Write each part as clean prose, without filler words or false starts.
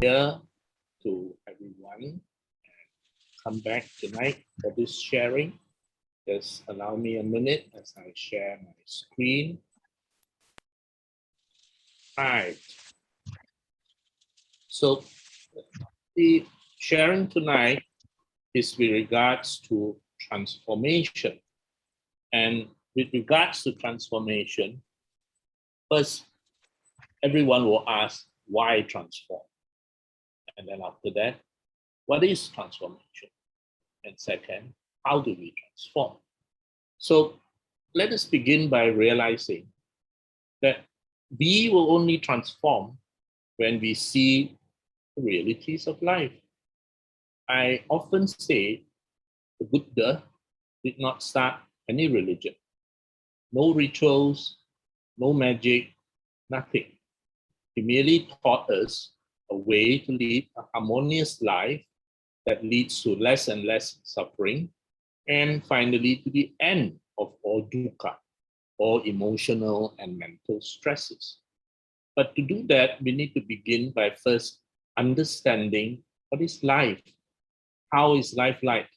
here to everyone. Come back tonight for this sharing. Just allow me a minute as I share my screen. Right. So the sharing tonight is with regards to transformation. And with regards to transformation, first, everyone will ask, why transform? And then after that, what is transformation? And second, how do we transform? So let us begin by realizing that we will only transform when we see the realities of life. I often say the Buddha did not start any religion. No rituals, no magic, nothing. He merely taught us a way to lead a harmonious life that leads to less and less suffering, and finally to the end of all dukkha, all emotional and mental stresses. But to do that, we need to begin by first understanding what is life, how is life like,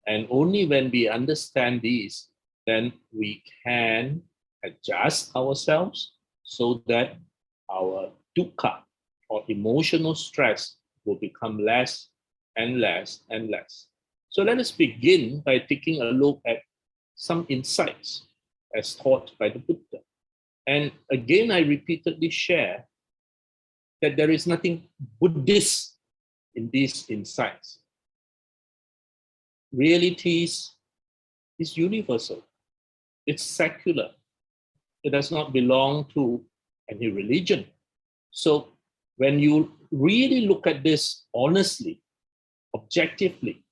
and only when we understand these, then we can adjust ourselves so that our dukkha or emotional stress will become less and less and less. So let us begin by taking a look at some insights as taught by the Buddha. And again, I repeatedly share that there is nothing Buddhist in these insights. Realities is universal. It's secular. It does not belong to any religion. So when you really look at this honestly, objectively,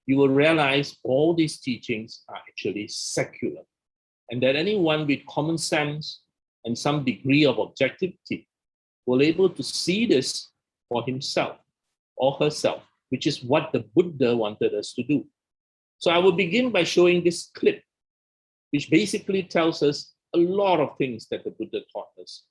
you will realize all these teachings are actually secular, and that anyone with common sense and some degree of objectivity will be able to see this for himself or herself, which is what the Buddha wanted us to do. So I will begin by showing this clip, which basically tells us a lot of things that the Buddha taught us.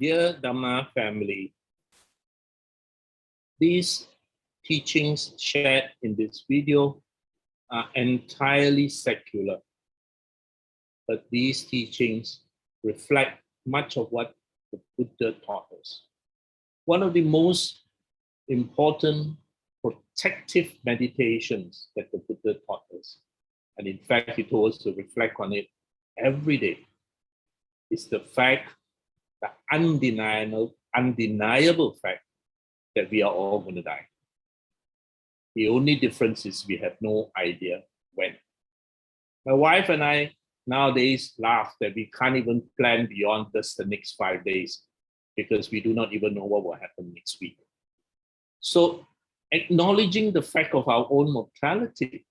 dear Dhamma family, these teachings shared in this video are entirely secular, but these teachings reflect much of what the Buddha taught us. One of the most important protective meditations that the Buddha taught us, and in fact he told us to reflect on it every day, is the fact, the undeniable fact that we are all going to die. The only difference is we have no idea when. My wife and I nowadays laugh that we can't even plan beyond just the next 5 days because we do not even know what will happen next week. So acknowledging the fact of our own mortality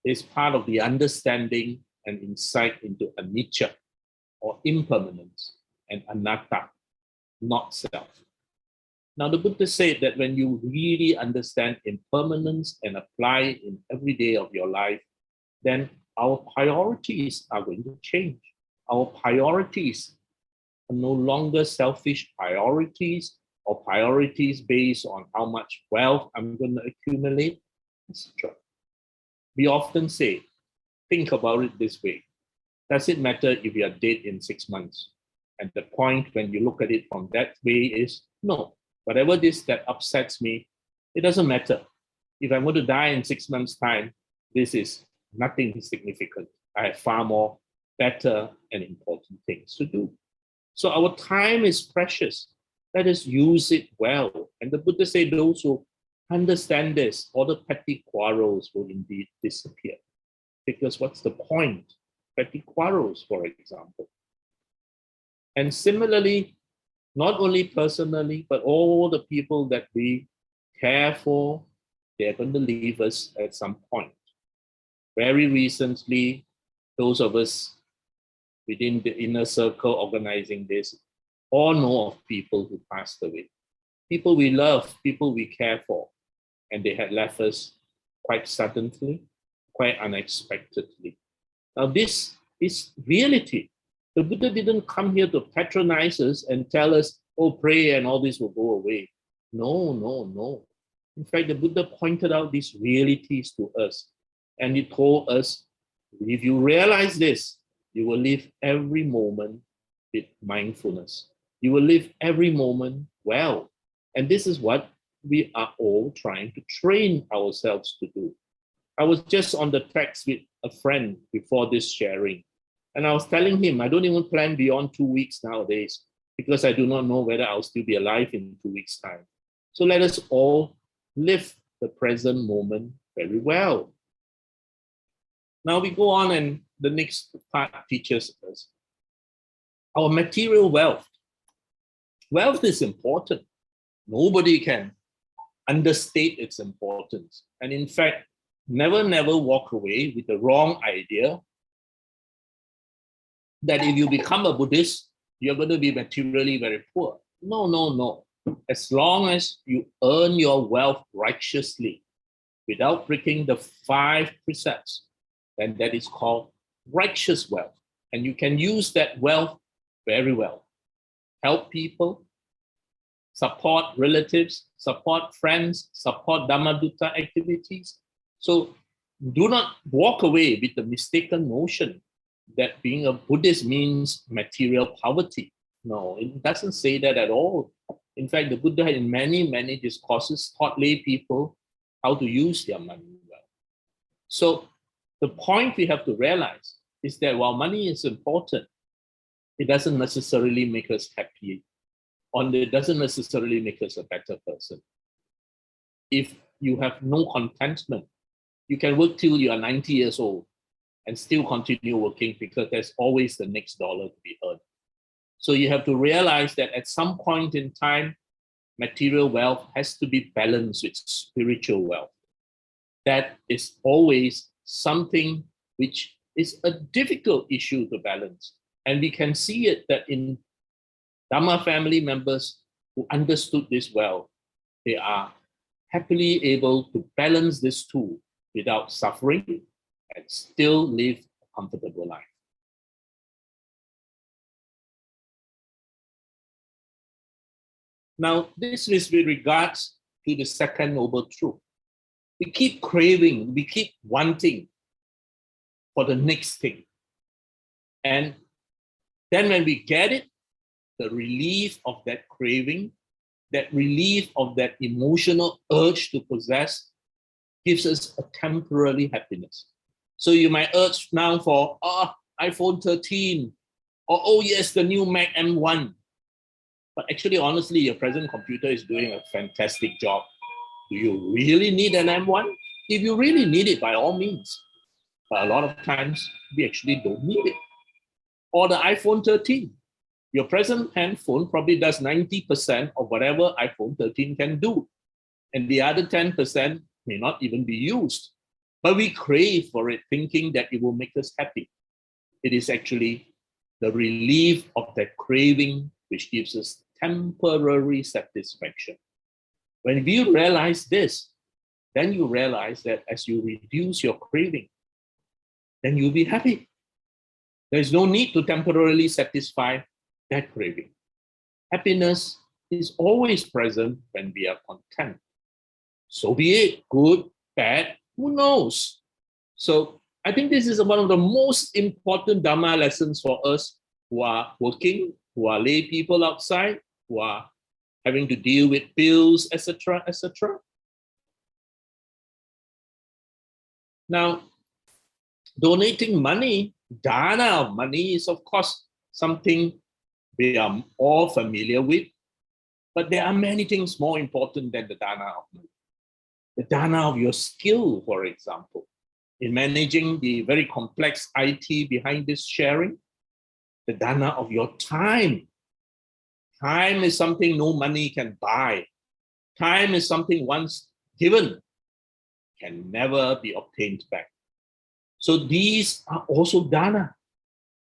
is part of the understanding and insight into anicca, or impermanence, and anatta, not self. Now, the Buddha said that when you really understand impermanence and apply it in every day of your life, then our priorities are going to change. Our priorities are no longer selfish priorities or priorities based on how much wealth I'm going to accumulate, etc. We often say, think about it this way. Does it matter if you are dead in 6 months? And the point when you look at it from that way is no. Whatever this that upsets me, it doesn't matter. If I'm going to die in 6 months' time, this is nothing significant. I have far more better and important things to do. So our time is precious. Let us use it well. And the Buddha said those who understand this, all the petty quarrels will indeed disappear. Because what's the point? Petty quarrels, for example. And similarly, not only personally, but all the people that we care for, they're going to leave us at some point. Very recently, those of us within the inner circle organizing this all know of people who passed away. People we love, people we care for, and they had left us quite suddenly, quite unexpectedly. Now, this is reality. The Buddha didn't come here to patronize us and tell us, oh, pray and all this will go away. No, no, no. In fact, the Buddha pointed out these realities to us. And he told us, if you realize this, you will live every moment with mindfulness. You will live every moment well. And this is what we are all trying to train ourselves to do. I was just on the text with a friend before this sharing. And I was telling him, I don't even plan beyond 2 weeks nowadays because I do not know whether I'll still be alive in 2 weeks' time. So let us all live the present moment very well. Now we go on, and the next part teaches us our material wealth. Wealth is important. Nobody can understate its importance. And in fact, never walk away with the wrong idea that if you become a Buddhist, you're going to be materially very poor. No, no, no. As long as you earn your wealth righteously without breaking the 5 precepts, then that is called righteous wealth. And you can use that wealth very well. Help people, support relatives, support friends, support Dhammadutta activities. So do not walk away with the mistaken notion that being a Buddhist means material poverty. No, it doesn't say that at all. In fact, the Buddha in many discourses taught lay people how to use their money well. So the point we have to realize is that while money is important, it doesn't necessarily make us happy, or it doesn't necessarily make us a better person. If you have no contentment, you can work till you are 90 years old and still continue working because there's always the next dollar to be earned. So you have to realize that at some point in time, material wealth has to be balanced with spiritual wealth. That is always something which is a difficult issue to balance. And we can see it that in Dhamma family members who understood this well, they are happily able to balance this two without suffering and still live a comfortable life. Now, this is with regards to the second noble truth. We keep craving, we keep wanting for the next thing. And then when we get it, the relief of that craving, that relief of that emotional urge to possess gives us a temporary happiness. So you might urge now for iPhone 13, or oh yes, the new Mac M1. But actually, honestly, your present computer is doing a fantastic job. Do you really need an M1? If you really need it, by all means. But a lot of times, we actually don't need it. Or the iPhone 13. Your present handphone probably does 90% of whatever iPhone 13 can do. And the other 10% may not even be used. But we crave for it, thinking that it will make us happy. It is actually the relief of that craving which gives us temporary satisfaction. When you realize this, then you realize that as you reduce your craving, then you'll be happy. There's no need to temporarily satisfy that craving. Happiness is always present when we are content. So be it, good, bad, who knows? So I think this is one of the most important Dharma lessons for us who are working, who are lay people outside, who are having to deal with bills, etc., etc. Now, donating money, dana of money, is of course something we are all familiar with, but there are many things more important than the dana of money. The dana of your skill, for example, in managing the very complex IT behind this sharing, the dana of your time. Time is something no money can buy. Time is something once given can never be obtained back. So these are also dana.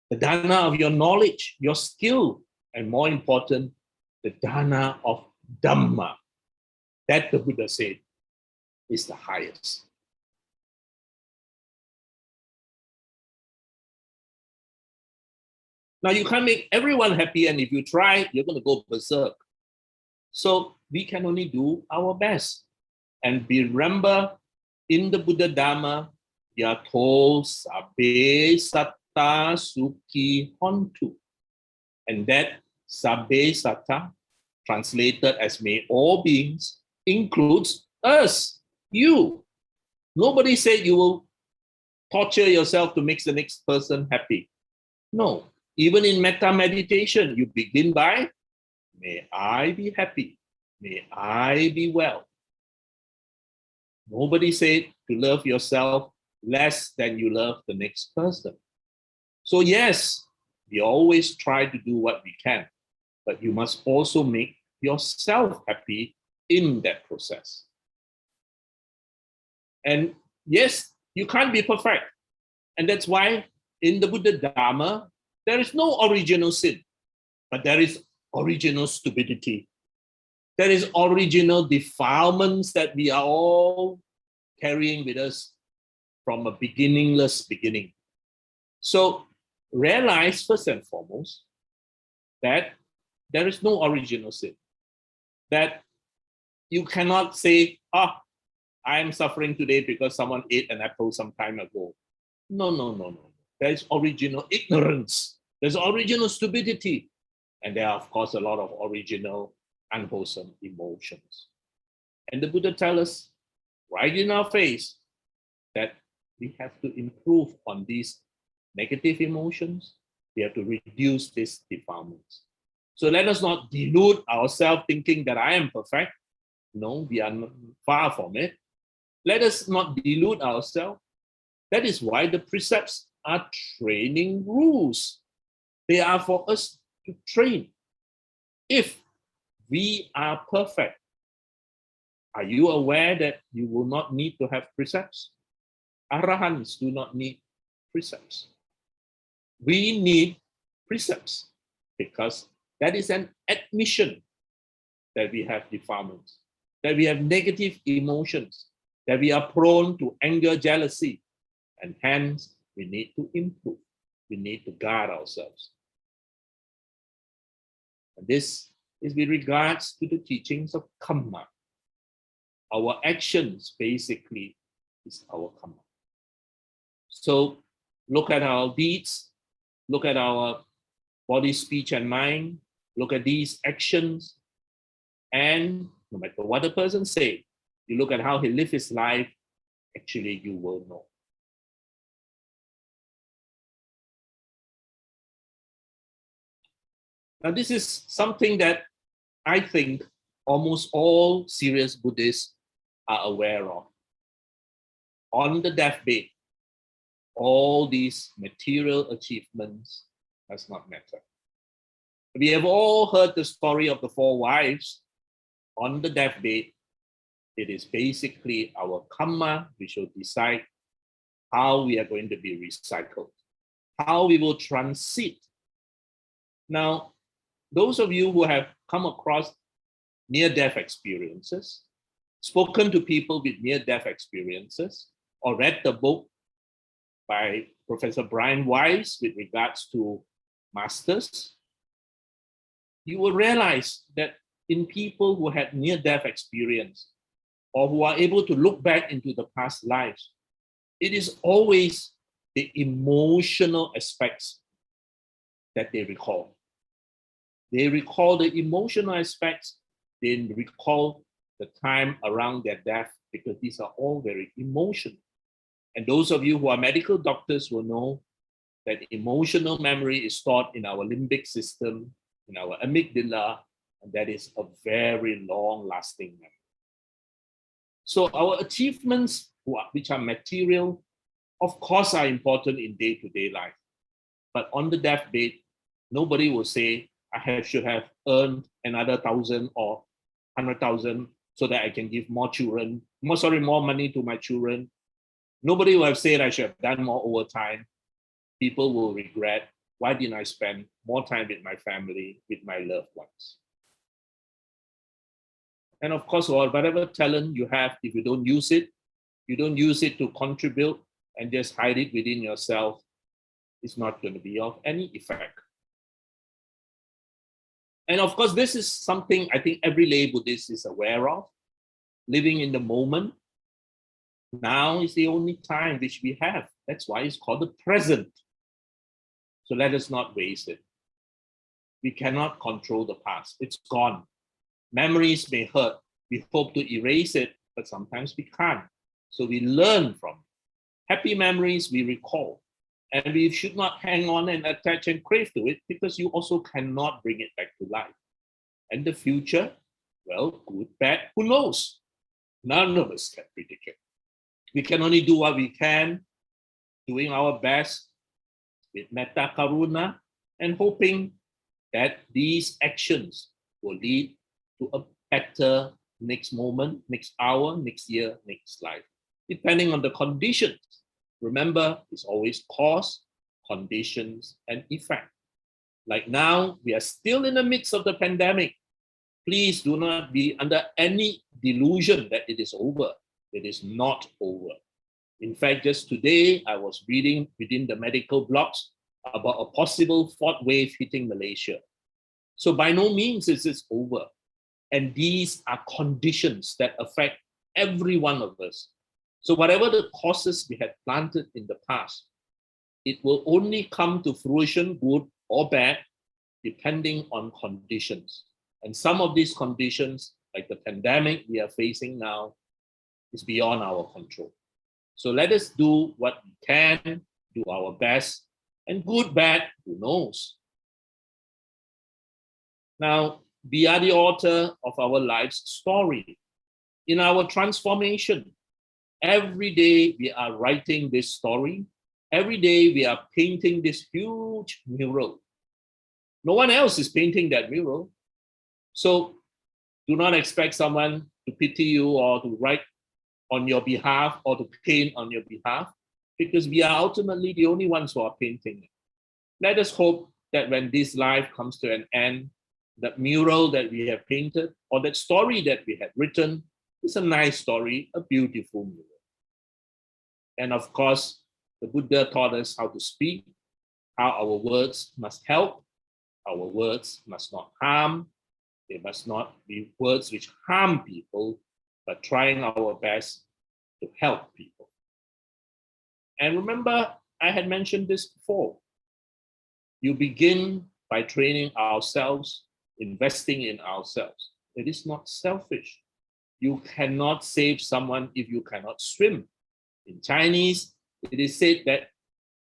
The dana of your knowledge, your skill, and more important, the dana of Dhamma. That the Buddha said is the highest. Now you can't make everyone happy, and if you try, you're going to go berserk. So we can only do our best. And remember, in the Buddha Dhamma, we are told sabbe satta sukhi hontu. And that sabbe satta, translated as may all beings, includes us, you. Nobody said you will torture yourself to make the next person happy. No. Even in metta meditation, you begin by, may I be happy. May I be well. Nobody said to love yourself less than you love the next person. So yes, we always try to do what we can, but you must also make yourself happy in that process. And yes, you can't be perfect. And that's why in the Buddha Dhamma, there is no original sin, but there is original stupidity. There is original defilements that we are all carrying with us from a beginningless beginning. So realize first and foremost that there is no original sin. That you cannot say, I am suffering today because someone ate an apple some time ago. No. There is original ignorance. There's original stupidity. And there are, of course, a lot of original unwholesome emotions. And the Buddha tells us right in our face that we have to improve on these negative emotions. We have to reduce these defilements. So let us not delude ourselves thinking that I am perfect. No, we are far from it. Let us not delude ourselves. That is why the precepts are training rules. They are for us to train. If we are perfect, are you aware that you will not need to have precepts? Arahants do not need precepts. We need precepts because that is an admission that we have defilements, that we have negative emotions, that we are prone to anger, jealousy, and hence we need to improve. We need to guard ourselves. And this is with regards to the teachings of karma. Our actions basically is our karma. So look at our deeds, look at our body, speech, and mind, look at these actions, and no matter what the person say, you look at how he lives his life, actually you will know. Now this is something that I think almost all serious Buddhists are aware of. On the deathbed, all these material achievements does not matter. We have all heard the story of the 4 wives. On the deathbed, it is basically our karma which will decide how we are going to be recycled, how we will transit. Now, those of you who have come across near-death experiences, spoken to people with near-death experiences, or read the book by Professor Brian Weiss with regards to masters, you will realize that in people who had near-death experience or who are able to look back into the past lives, it is always the emotional aspects that they recall. They recall the emotional aspects, they recall the time around their death, because these are all very emotional. And those of you who are medical doctors will know that emotional memory is stored in our limbic system, in our amygdala, and that is a very long-lasting memory. So our achievements, which are material, of course are important in day-to-day life. But on the deathbed, nobody will say, should have earned another 1,000 or 100,000 so that I can give more money to my children. Nobody will have said I should have done more overtime. People will regret, why didn't I spend more time with my family, with my loved ones? And of course, whatever talent you have, if you don't use it to contribute and just hide it within yourself, it's not going to be of any effect. And of course, this is something I think every lay Buddhist is aware of, living in the moment. Now is the only time which we have. That's why it's called the present. So let us not waste it. We cannot control the past. It's gone. Memories may hurt. We hope to erase it, but sometimes we can't. So we learn from it. Happy memories we recall. And we should not hang on and attach and crave to it, because you also cannot bring it back to life. And the future, well, good, bad, who knows? None of us can predict it. We can only do what we can, doing our best with metta karuna, and hoping that these actions will lead to a better next moment, next hour, next year, next life, depending on the conditions. Remember, it's always cause, conditions, and effect. Like now, we are still in the midst of the pandemic. Please do not be under any delusion that it is over. It is not over. In fact, just today, I was reading within the medical blogs about a possible 4th wave hitting Malaysia. So by no means is this over. And these are conditions that affect every one of us. So whatever the causes we had planted in the past, it will only come to fruition, good or bad, depending on conditions. And some of these conditions, like the pandemic we are facing now, is beyond our control. So let us do what we can, do our best, and good, bad, who knows? Now, we are the author of our life's story. In our transformation, every day we are writing this story. Every day we are painting this huge mural. No one else is painting that mural. So do not expect someone to pity you or to write on your behalf or to paint on your behalf, because we are ultimately the only ones who are painting it. Let us hope that when this life comes to an end, that mural that we have painted or that story that we have written is a nice story, a beautiful mural. And of course, the Buddha taught us how to speak, how our words must help, our words must not harm, They must not be words which harm people, but trying our best to help people. And remember, I had mentioned this before. You begin by training ourselves, investing in ourselves. It is not selfish. You cannot save someone if you cannot swim. In Chinese, it is said that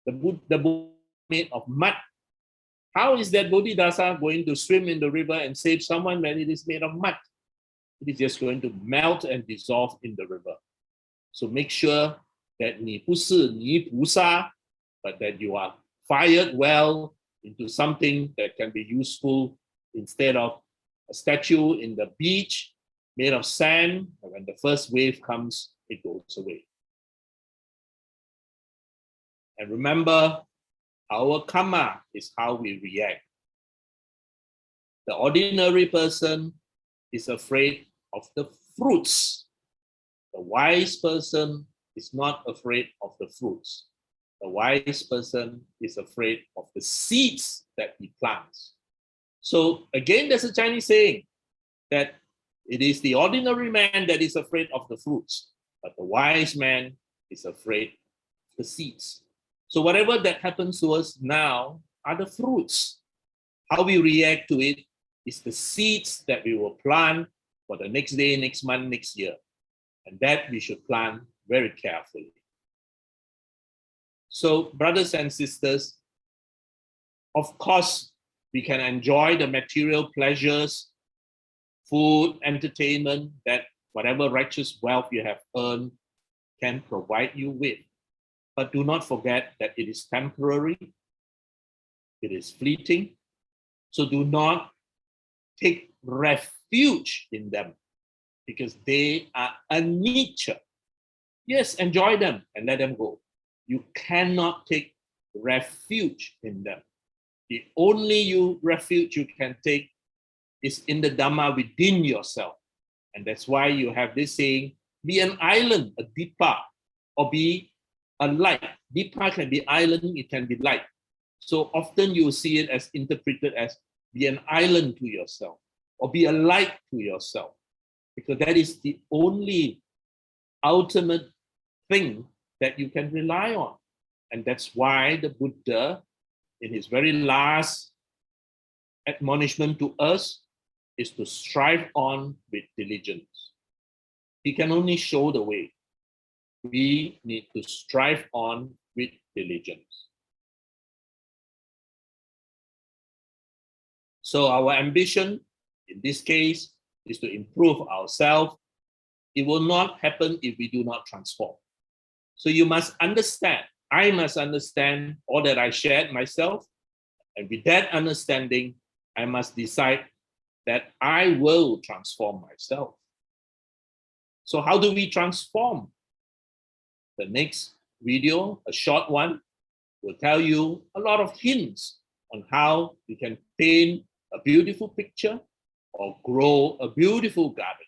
the Buddha made of mud. How is that Bodhisattva going to swim in the river and save someone when it is made of mud? It is just going to melt and dissolve in the river. So make sure that 你不是泥菩萨, but that you are fired well into something that can be useful instead of a statue in the beach made of sand. And when the first wave comes, it goes away. And remember, our karma is how we react. The ordinary person is afraid of the fruits. The wise person is not afraid of the fruits. The wise person is afraid of the seeds that he plants. So again, there's a Chinese saying that it is the ordinary man that is afraid of the fruits, but the wise man is afraid of the seeds. So whatever that happens to us now are the fruits. How we react to it is the seeds that we will plant for the next day, next month, next year. And that we should plant very carefully. So brothers and sisters, of course, we can enjoy the material pleasures, food, entertainment that whatever righteous wealth you have earned can provide you with. But do not forget that it is temporary, it is fleeting. So do not take refuge in them because they are anicca. Yes, enjoy them and let them go. You cannot take refuge in them. The only refuge you can take is in the Dhamma within yourself. And that's why you have this saying, be an island, a dipa, or be a light. Dipa can be island, it can be light. So often you see it as interpreted as be an island to yourself or be a light to yourself, because that is the only ultimate thing that you can rely on. And that's why the Buddha, in his very last admonishment to us, is to strive on with diligence. He can only show the way. We need to strive on with diligence. So our ambition, in this case, is to improve ourselves. It will not happen if we do not transform. So you must understand, I must understand all that I shared myself. And with that understanding, I must decide that I will transform myself. So how do we transform? The next video, a short one, will tell you a lot of hints on how you can paint a beautiful picture or grow a beautiful garden.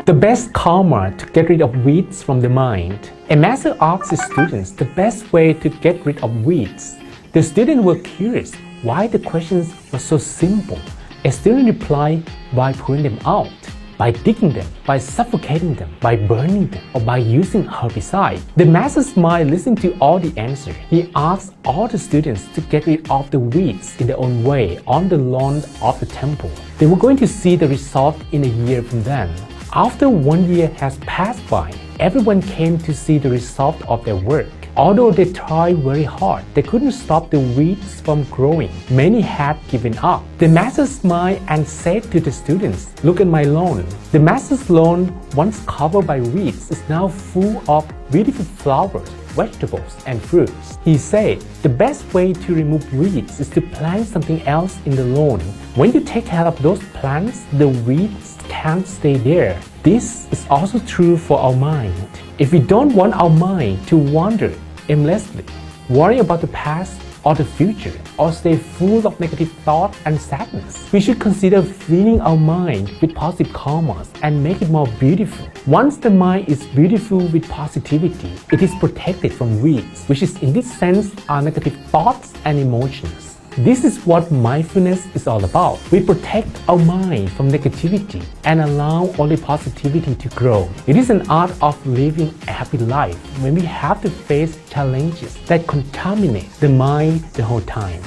The best karma to get rid of weeds from the mind. A master asks his students the best way to get rid of weeds. The students were curious why the questions were so simple. A student replied by pulling them out, by digging them, by suffocating them, by burning them, or by using herbicide. The master smiled listening to all the answers. He asked all the students to get rid of the weeds in their own way on the lawn of the temple. They were going to see the result in a year from then. After 1 year has passed by, everyone came to see the result of their work. Although they tried very hard, they couldn't stop the weeds from growing. Many had given up. The master smiled and said to the students, "Look at my lawn." The master's lawn, once covered by weeds, is now full of beautiful flowers, vegetables, and fruits. He said, the best way to remove weeds is to plant something else in the lawn. When you take care of those plants, the weeds can't stay there. This is also true for our mind. If we don't want our mind to wander aimlessly, worry about the past, or the future, or stay full of negative thoughts and sadness. We should consider filling our mind with positive karmas and make it more beautiful. Once the mind is beautiful with positivity, it is protected from weeds, which is in this sense are negative thoughts and emotions. This is what mindfulness is all about. We protect our mind from negativity and allow only positivity to grow. It is an art of living a happy life when we have to face challenges that contaminate the mind the whole time.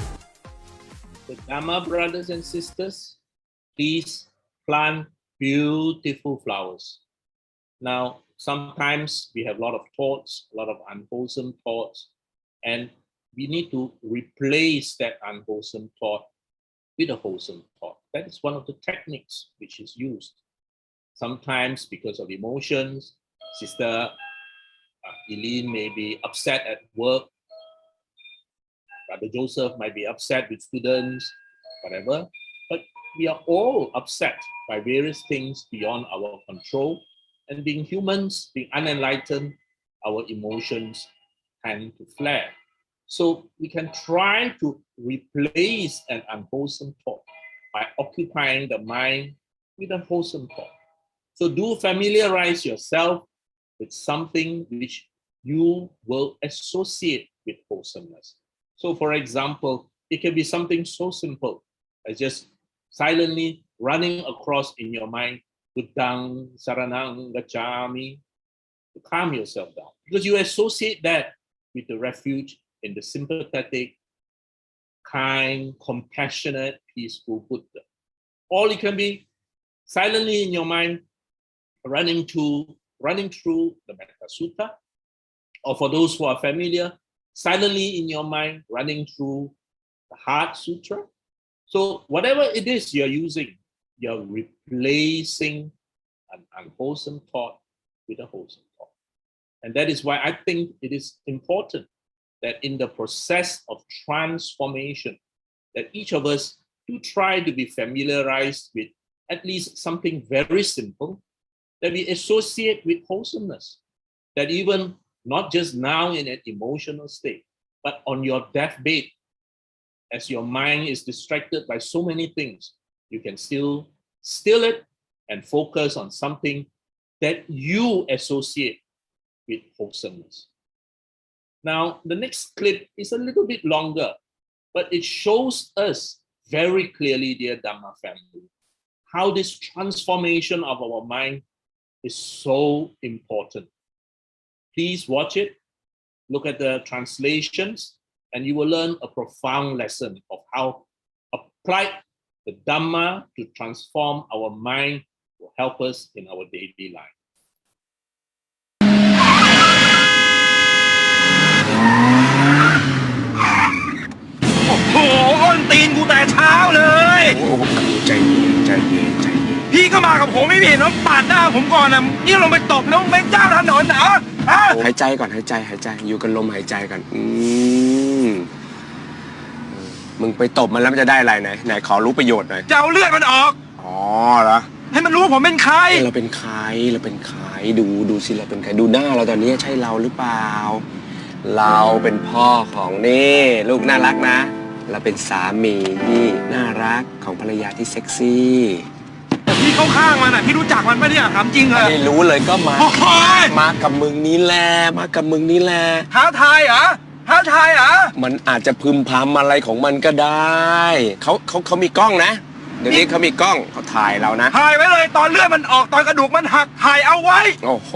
The Dharma brothers and sisters, please plant beautiful flowers. Now, sometimes we have a lot of thoughts, a lot of unwholesome thoughts, and we need to replace that unwholesome thought with a wholesome thought. That is one of the techniques which is used. Sometimes because of emotions, Sister Eileen may be upset at work, Brother Joseph might be upset with students, whatever, but we are all upset by various things beyond our control. And being humans, being unenlightened, our emotions tend to flare. So we can try to replace an unwholesome thought by occupying the mind with a wholesome thought. So do familiarize yourself with something which you will associate with wholesomeness. So for example, it can be something so simple as just silently running across in your mind, Buddhang Saranang Gacchami, to calm yourself down. Because you associate that with the refuge in the sympathetic, kind, compassionate, peaceful Buddha. Or it can be silently in your mind, running through the Metta Sutta, or for those who are familiar, silently in your mind, running through the Heart Sutra. So whatever it is you're using, you're replacing an unwholesome thought with a wholesome thought. And that is why I think it is important that in the process of transformation, that each of us do try to be familiarized with at least something very simple that we associate with wholesomeness. That even not just now in an emotional state, but on your deathbed, as your mind is distracted by so many things, you can still still it and focus on something that you associate with wholesomeness. Now, the next clip is a little bit longer, but it shows us very clearly, dear Dhamma family, how this transformation of our mind is so important. Please watch it, look at the translations, and you will learn a profound lesson of how applied the Dhamma to transform our mind will help us in our daily life. โอ้โหอ้นตีนกูแต่เช้าเลยโอ้ใจเย็นใจเย็นใจเย็นพี่ก็มากับผมไม่เห็นว่าปาดหน้าผมก่อนนะนี่ลงไปตบแล้วเป็นเจ้าถนนเหรอหายใจก่อนหายใจอยู่กันลมหายใจกันมึงไปตบมันแล้วมันจะได้อะไรไหนขอรู้ประโยชน์หน่อยจะเอาเลือดมันออกอ๋อเหรอให้มันรู้ว่าผมเป็นใครเราเป็นใครดูสิเราเป็นใครดูหน้าเราตอนนี้ใช่เราหรือเปล่าเราเป็นพ่อของนี่ลูกน่ารักนะเราเป็นสามีที่น่ารักของภรรยาที่เซ็กซี่แต่พี่เข้าข้างมันอ่ะพี่รู้จักมันปะเนี่ยถามจริงเลยไม่รู้เลยก็มากับมึงนี่แหละท้าทายเหรอมันอาจจะพึมพำอะไรของมันก็ได้เขามีกล้องนะเดี๋ยวนี้เขามีกล้องเขาถ่ายเรานะถ่ายไว้เลยตอนเลือดมันออกตอนกระดูกมันหักถ่ายเอาไว้โอ้โห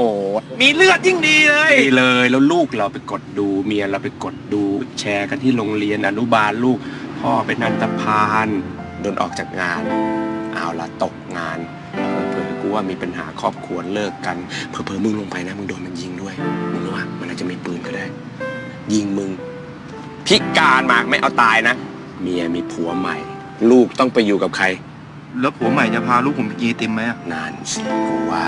มีเลือดยิ่งดีเลยแล้วลูกเราไปกดดูเมียเราไปกดดูแชร์กันที่โรงเรียนอนุบาลลูกพ่อเป็นอันธพาลโดนออกจากงานเอาละตกงานเผลอๆกูว่ามีปัญหาครอบครัวเลิกกันเผลอๆมึงลงไปนะมึงโดนมันยิงด้วยมึงรู้ว่ามันอาจจะมีปืนก็ได้ยิงมึงพิการมากไม่เอาตายนะเมียมีผัวใหม่ลูกต้องไปอยู่กับใครแล้วผัวใหม่จะพาลูกผมไปกินไอติมไหมนานสิกูว่า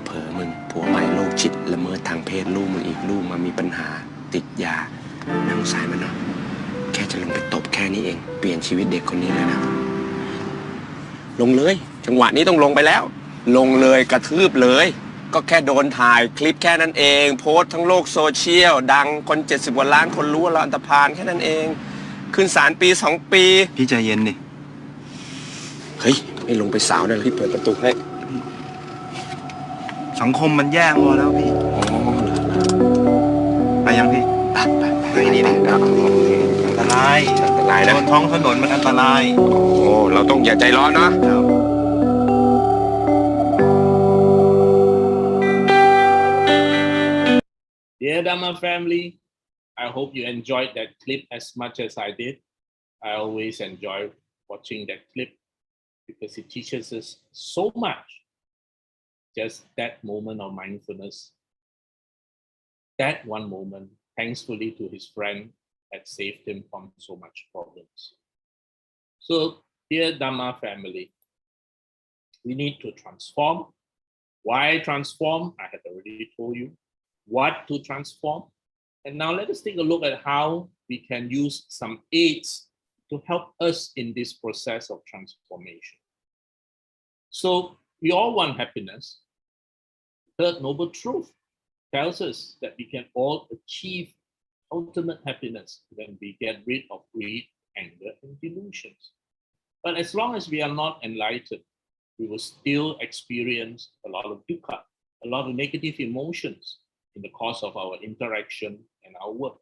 เผลอๆมึงผัวใหม่โรคจิตละเมิดทางเพศลูกมึงอีกลูกมามีปัญหาติดยานั่งสายมันเนาะแค่จะลงไปตบแค่นี้เองเปลี่ยนชีวิตเด็กคนนี้เลยนะลงเลยจังหวะนี้ต้องลงไปแล้วลงเลยกระทืบเลยก็แค่โดนถ่ายคลิปแค่นั้นเองโพสต์ทั้งโลกโซเชียลดังคน70 กว่าล้านคนรู้ว่าเราอันธพาลแค่นั้นเอง ขึ้นศาลปี2 ปีพี่ใจเย็นดิเฮ้ยไม่ลงไปสาวนะพี่เปิดประตูให้สังคมมันแย่พอแล้วพี่อ๋อไปยังพี่ไปนี่นะอันตรายนะบนท้องถนนมันอันตรายโอ้เราต้องอย่าใจร้อนนะDear Dhamma family, I hope you enjoyed that clip as much as I did. I always enjoy watching that clip because it teaches us so much. Just that moment of mindfulness, that one moment, thankfully to his friend, had saved him from so much problems. So, dear Dhamma family, we need to transform. Why transform? I had already told you what to transform. And now let us take a look at how we can use some aids to help us in this process of transformation. So we all want happiness. Third Noble Truth tells us that we can all achieve ultimate happiness when we get rid of greed, anger, and delusions. But as long as we are not enlightened, we will still experience a lot of dukkha, a lot of negative emotions in the course of our interaction and our work.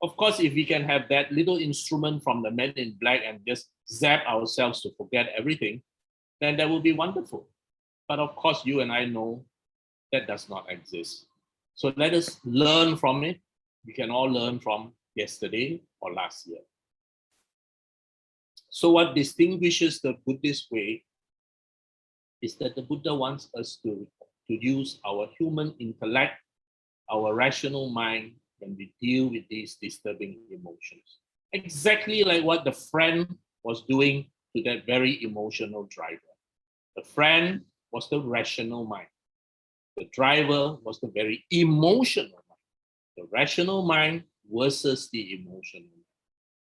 Of course, if we can have that little instrument from the men in black and just zap ourselves to forget everything, then that would be wonderful. But of course, you and I know that does not exist. So let us learn from it. We can all learn from yesterday or last year. So what distinguishes the Buddhist way is that the Buddha wants us to use our human intellect, our rational mind when we deal with these disturbing emotions. Exactly like what the friend was doing to that very emotional driver. The friend was the rational mind. The driver was the very emotional mind. The rational mind versus the emotional mind.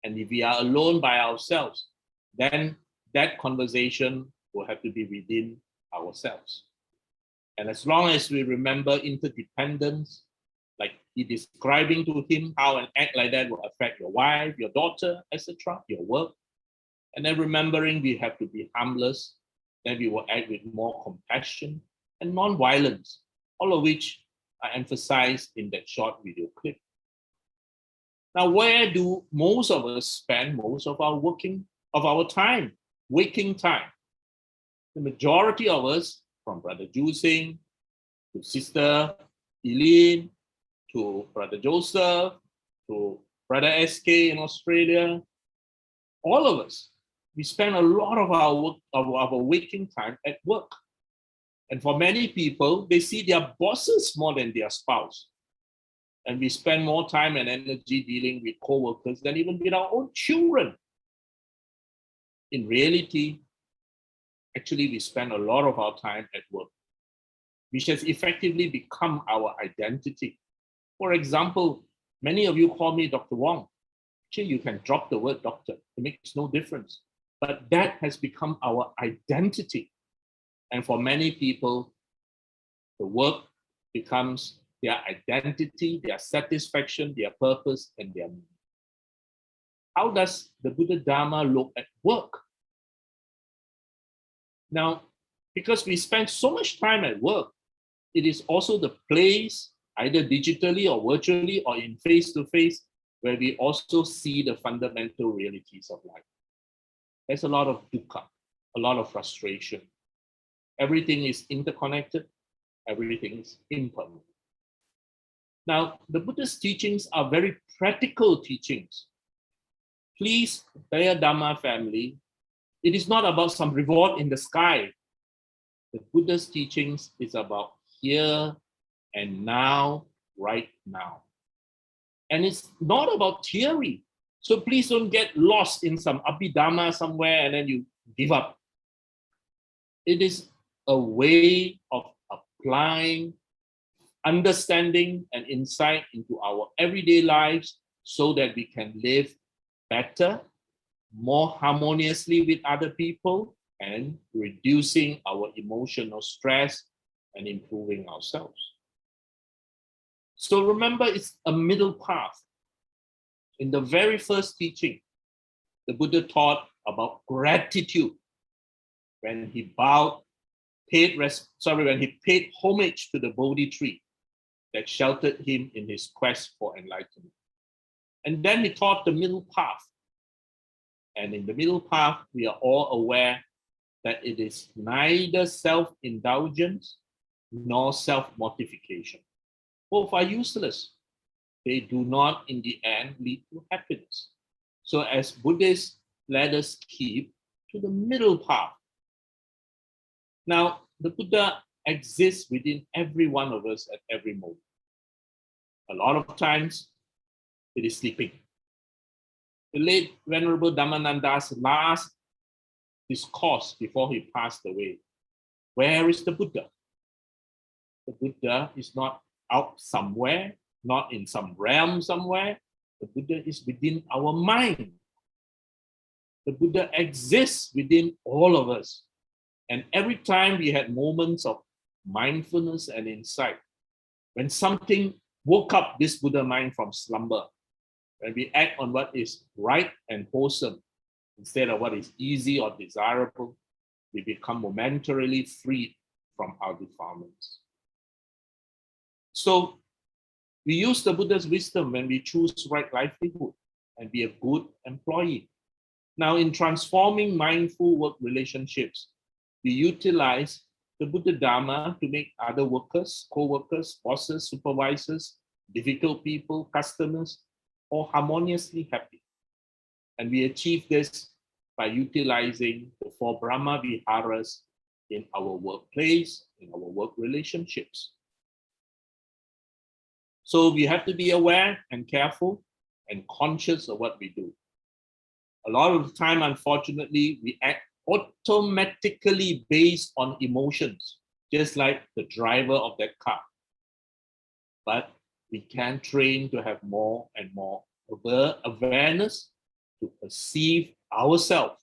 And if we are alone by ourselves, then that conversation will have to be within ourselves. And as long as we remember interdependence, like he describing to him how an act like that will affect your wife, your daughter, etc., your work. And then remembering we have to be harmless, then we will act with more compassion and non-violence, all of which are emphasized in that short video clip. Now, where do most of us spend most of our waking time? The majority of us, from Brother Jusing to Sister Eileen, to Brother Joseph, to Brother SK in Australia, all of us, we spend a lot of our waking time at work. And for many people, they see their bosses more than their spouse. And we spend more time and energy dealing with co-workers than even with our own children. In reality, actually, we spend a lot of our time at work, which has effectively become our identity. For example, many of you call me Dr. Wong. Actually, you can drop the word doctor. It makes no difference. But that has become our identity. And for many people, the work becomes their identity, their satisfaction, their purpose, and their meaning. How does the Buddha Dharma look at work? Now, because we spend so much time at work, it is also the place, either digitally or virtually or in face-to-face, where we also see the fundamental realities of life. There's a lot of dukkha, a lot of frustration. Everything is interconnected. Everything is impermanent. Now, the Buddha's teachings are very practical teachings. Please, dear Dhamma family, it is not about some reward in the sky. The Buddha's teachings is about here and now, right now. And it's not about theory. So please don't get lost in some Abhidhamma somewhere and then you give up. It is a way of applying understanding and insight into our everyday lives so that we can live better, more harmoniously with other people, and reducing our emotional stress and improving ourselves. So remember, it's a middle path. In the very first teaching, the Buddha taught about gratitude when he when he paid homage to the Bodhi tree that sheltered him in his quest for enlightenment. And then he taught the middle path. And in the middle path, we are all aware that it is neither self-indulgence nor self-mortification. Both are useless. They do not, in the end, lead to happiness. So as Buddhists, let us keep to the middle path. Now, the Buddha exists within every one of us at every moment. A lot of times, it is sleeping. The late Venerable Dhammananda's last discourse before he passed away, where is the Buddha? The Buddha is not out somewhere, not in some realm somewhere. The Buddha is within our mind. The Buddha exists within all of us. And every time we had moments of mindfulness and insight, when something woke up this Buddha mind from slumber, when we act on what is right and wholesome instead of what is easy or desirable, we become momentarily freed from our defilements. So we use the Buddha's wisdom when we choose right livelihood and be a good employee. Now, in transforming mindful work relationships, we utilize the Buddha Dharma to make other workers, co-workers, bosses, supervisors, difficult people, customers, all harmoniously happy. And we achieve this by utilizing the 4 Brahma Viharas in our workplace, in our work relationships. So we have to be aware and careful and conscious of what we do. A lot of the time, unfortunately, we act automatically based on emotions, just like the driver of that car. But we can train to have more and more awareness to perceive ourselves.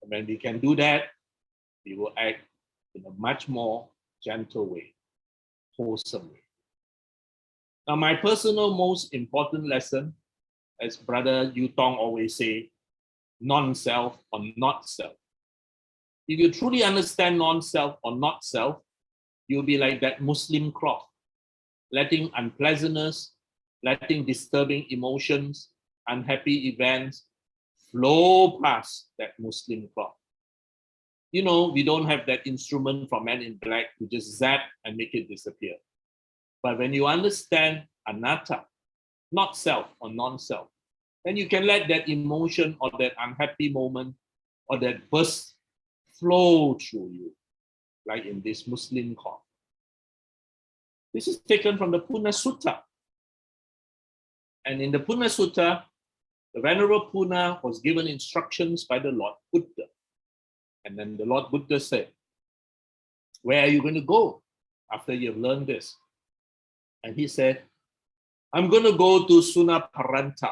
And when we can do that, we will act in a much more gentle way, wholesome way. Now, my personal most important lesson, as Brother Yu Tong always say, non-self or not self. If you truly understand non-self or not self, you'll be like that Muslim cloth, letting unpleasantness, letting disturbing emotions, unhappy events flow past that Muslim cloth. You know, we don't have that instrument from Men in Black to just zap and make it disappear. But when you understand anatta, not self or non-self, then you can let that emotion or that unhappy moment or that burst flow through you, like in this Muslim cloth. This is taken from the Punna Sutta. And in the Punna Sutta, the Venerable Punna was given instructions by the Lord Buddha. And then the Lord Buddha said, where are you going to go after you've learned this? And he said, I'm going to go to Sunaparanta.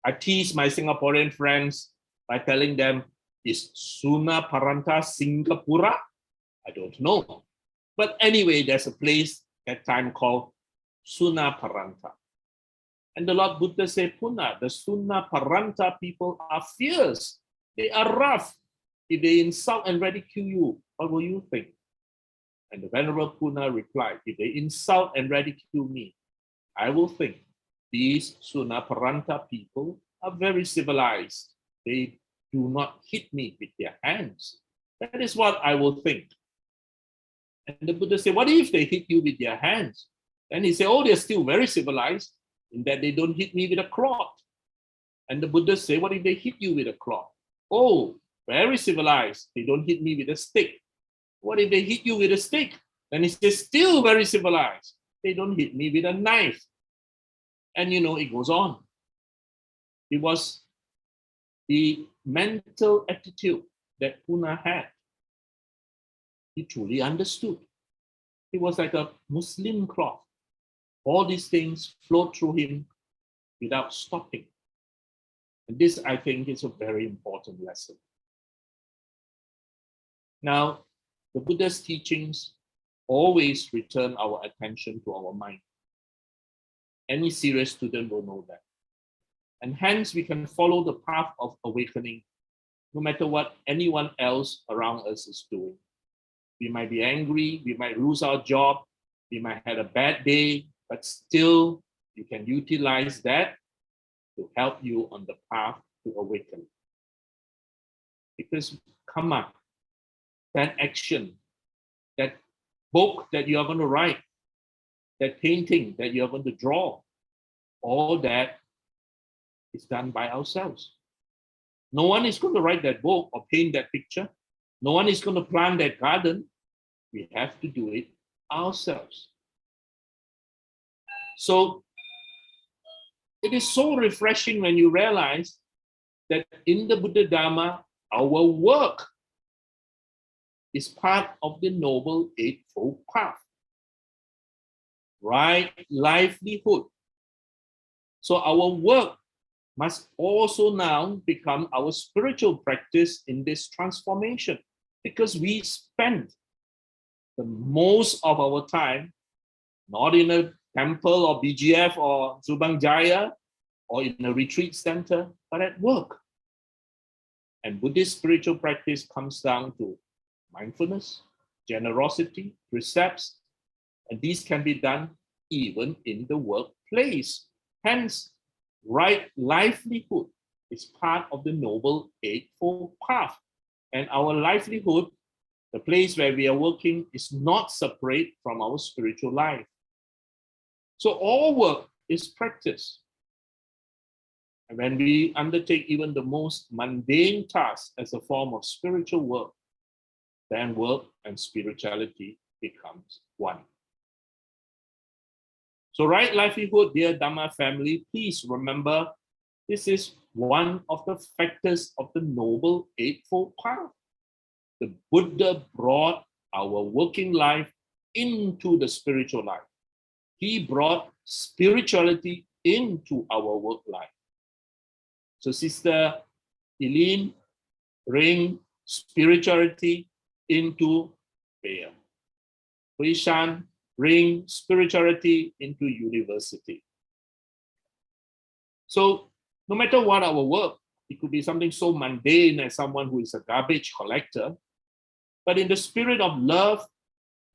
I tease my Singaporean friends by telling them, is Sunaparanta Singapura? I don't know. But anyway, there's a place at time called Sunaparanta. And the Lord Buddha said, Punna, the Sunaparanta people are fierce. They are rough. If they insult and ridicule you, what will you think? And the Venerable Punna replied, if they insult and ridicule me, I will think these Sunaparanta people are very civilized. They do not hit me with their hands. That is what I will think. And the Buddha said, what if they hit you with their hands? Then he said, oh, they're still very civilized in that they don't hit me with a cloth. And the Buddha said, what if they hit you with a cloth? Oh, very civilized. They don't hit me with a stick. What if they hit you with a stick? Then he says, still very civilized. They don't hit me with a knife. And you know, it goes on. It was the mental attitude that Punna had. He truly understood. It was like a Muslim cloth. All these things flowed through him without stopping. And this, I think, is a very important lesson. Now, the Buddha's teachings always return our attention to our mind. Any serious student will know that. And hence we can follow the path of awakening no matter what anyone else around us is doing. We might be angry, we might lose our job, we might have a bad day, but still you can utilize that to help you on the path to awaken. Because karma, that action, that book that you are going to write, that painting that you are going to draw, all that is done by ourselves. No one is going to write that book or paint that picture. No one is going to plant that garden. We have to do it ourselves. So it is so refreshing when you realize that in the Buddha Dharma, our work is part of the Noble Eightfold Path. Right livelihood. So our work must also now become our spiritual practice in this transformation, because we spend the most of our time not in a temple or BGF or Subang Jaya or in a retreat center, but at work. And Buddhist spiritual practice comes down to mindfulness, generosity, precepts, and these can be done even in the workplace. Hence, right livelihood is part of the Noble Eightfold Path. And our livelihood, the place where we are working, is not separate from our spiritual life. So all work is practice. And when we undertake even the most mundane task as a form of spiritual work, then work and spirituality becomes one. So right livelihood, dear Dhamma family, please remember, this is one of the factors of the Noble Eightfold Path. The Buddha brought our working life into the spiritual life. He brought spirituality into our work life. So Sister Eileen, bring spirituality into prayer. Hui Shan, bring spirituality into university. So no matter what our work, it could be something so mundane as someone who is a garbage collector, but in the spirit of love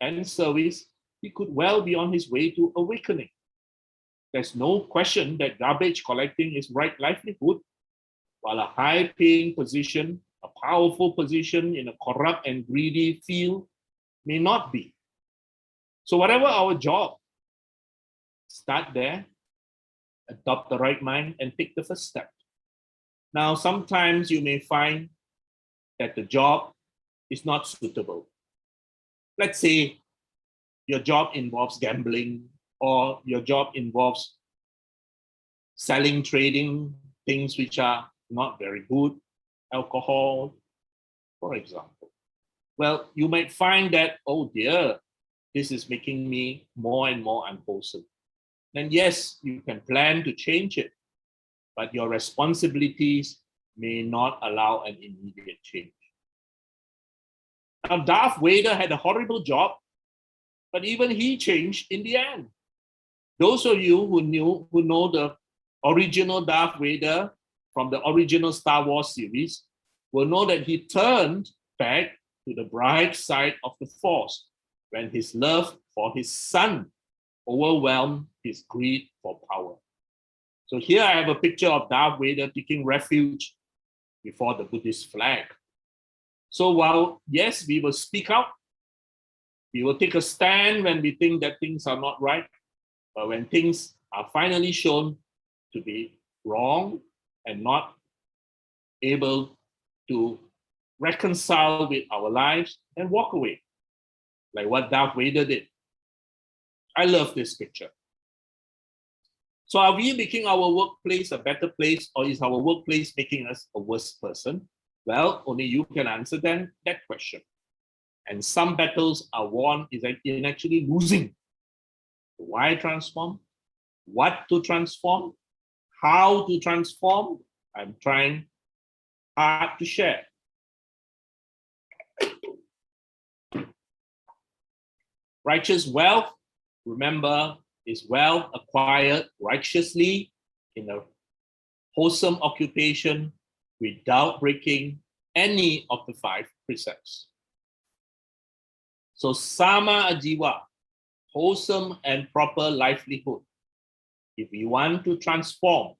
and service, he could well be on his way to awakening. There's no question that garbage collecting is right livelihood, while a high-paying position, a powerful position in a corrupt and greedy field may not be. So whatever our job, start there, adopt the right mind, and take the first step. Now, sometimes you may find that the job is not suitable. Let's say your job involves gambling, or your job involves selling, trading things which are not very good, alcohol, for example. Well, you might find that, oh dear, this is making me more and more unwholesome. Then yes, you can plan to change it, but your responsibilities may not allow an immediate change. Now, Darth Vader had a horrible job, but even he changed in the end. Those of you who know the original Darth Vader from the original Star Wars series will know that he turned back to the bright side of the Force when his love for his son overwhelmed his greed for power. So here I have a picture of Darth Vader taking refuge before the Buddhist flag. So while, yes, we will speak out, we will take a stand when we think that things are not right, but when things are finally shown to be wrong and not able to reconcile with our lives, then walk away, like what Darth Vader did. I love this picture. So are we making our workplace a better place, or is our workplace making us a worse person? Well, only you can answer that question. And some battles are won in actually losing. Why transform? What to transform? How to transform? I'm trying hard to share. Righteous wealth, remember, is wealth acquired righteously in a wholesome occupation without breaking any of the 5 precepts. So sama ajiwa, wholesome and proper livelihood. If we want to transform,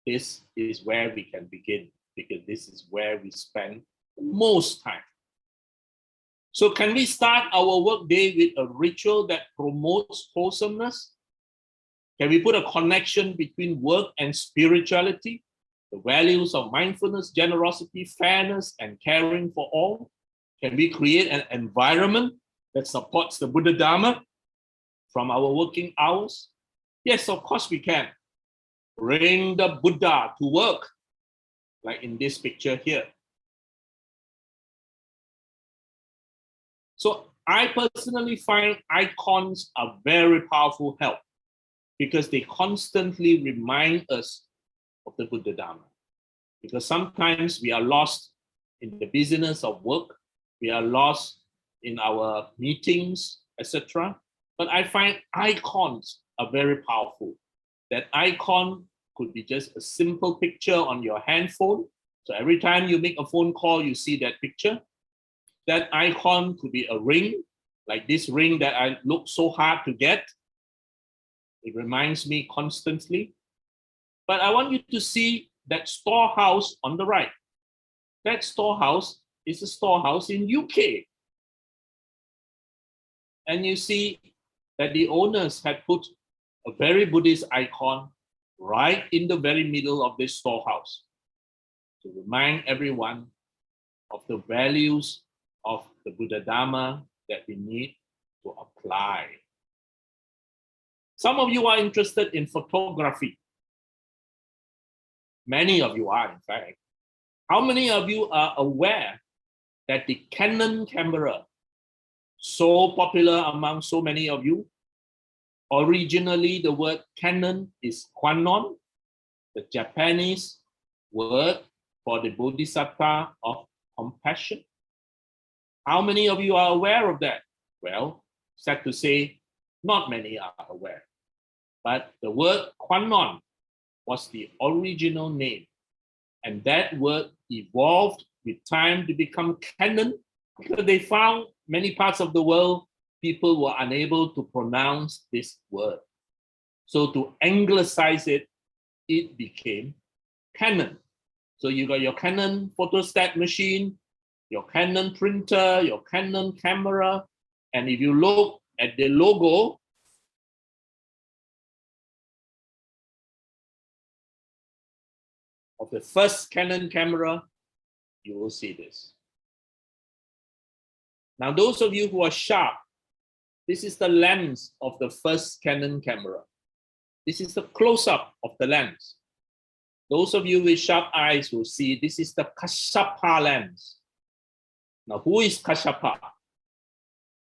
this is where we can begin, because this is where we spend most time. So can we start our work day with a ritual that promotes wholesomeness? Can we put a connection between work and spirituality, the values of mindfulness, generosity, fairness, and caring for all? Can we create an environment that supports the Buddha Dharma from our working hours? Yes, of course we can. Bring the Buddha to work, like in this picture here. So I personally find icons are very powerful help because they constantly remind us of the Buddha Dharma. Because sometimes we are lost in the busyness of work, we are lost in our meetings, etc. But I find icons are very powerful. That icon could be just a simple picture on your handphone. So every time you make a phone call, you see that picture. That icon could be a ring, like this ring that I look so hard to get. It reminds me constantly. But I want you to see that storehouse on the right. That storehouse is a storehouse in UK. And you see that the owners had put a very Buddhist icon right in the very middle of this storehouse to remind everyone of the values of the Buddha Dharma that we need to apply. Some of you are interested in photography. Many of you are, in fact. How many of you are aware that the Canon camera, so popular among so many of you, originally the word Canon is Kwanon, the Japanese word for the Bodhisattva of compassion? How many of you are aware of that? Well, sad to say, not many are aware. But the word Kwanon was the original name. And that word evolved with time to become Canon because they found many parts of the world people were unable to pronounce this word. So to anglicize it, it became Canon. So you got your Canon photostat machine, your Canon printer, your Canon camera, and if you look at the logo, of the first Canon camera, you will see this. Now, those of you who are sharp, this is the lens of the first Canon camera. This is the close-up of the lens. Those of you with sharp eyes will see this is the Kassapa lens. Now, who is Kassapa?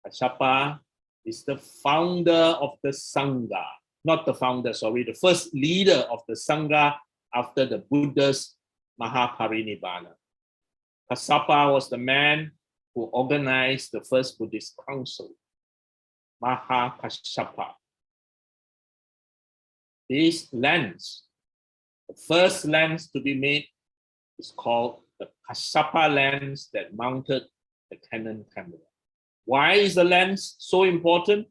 Kassapa is the founder of the Sangha. Not the founder, sorry, the first leader of the Sangha after the Buddha's Mahaparinibbana. Kassapa was the man who organized the first Buddhist council, Mahakassapa. This lens, the first lens to be made, is called the Kassapa lens that mounted the Canon camera. Why is the lens so important?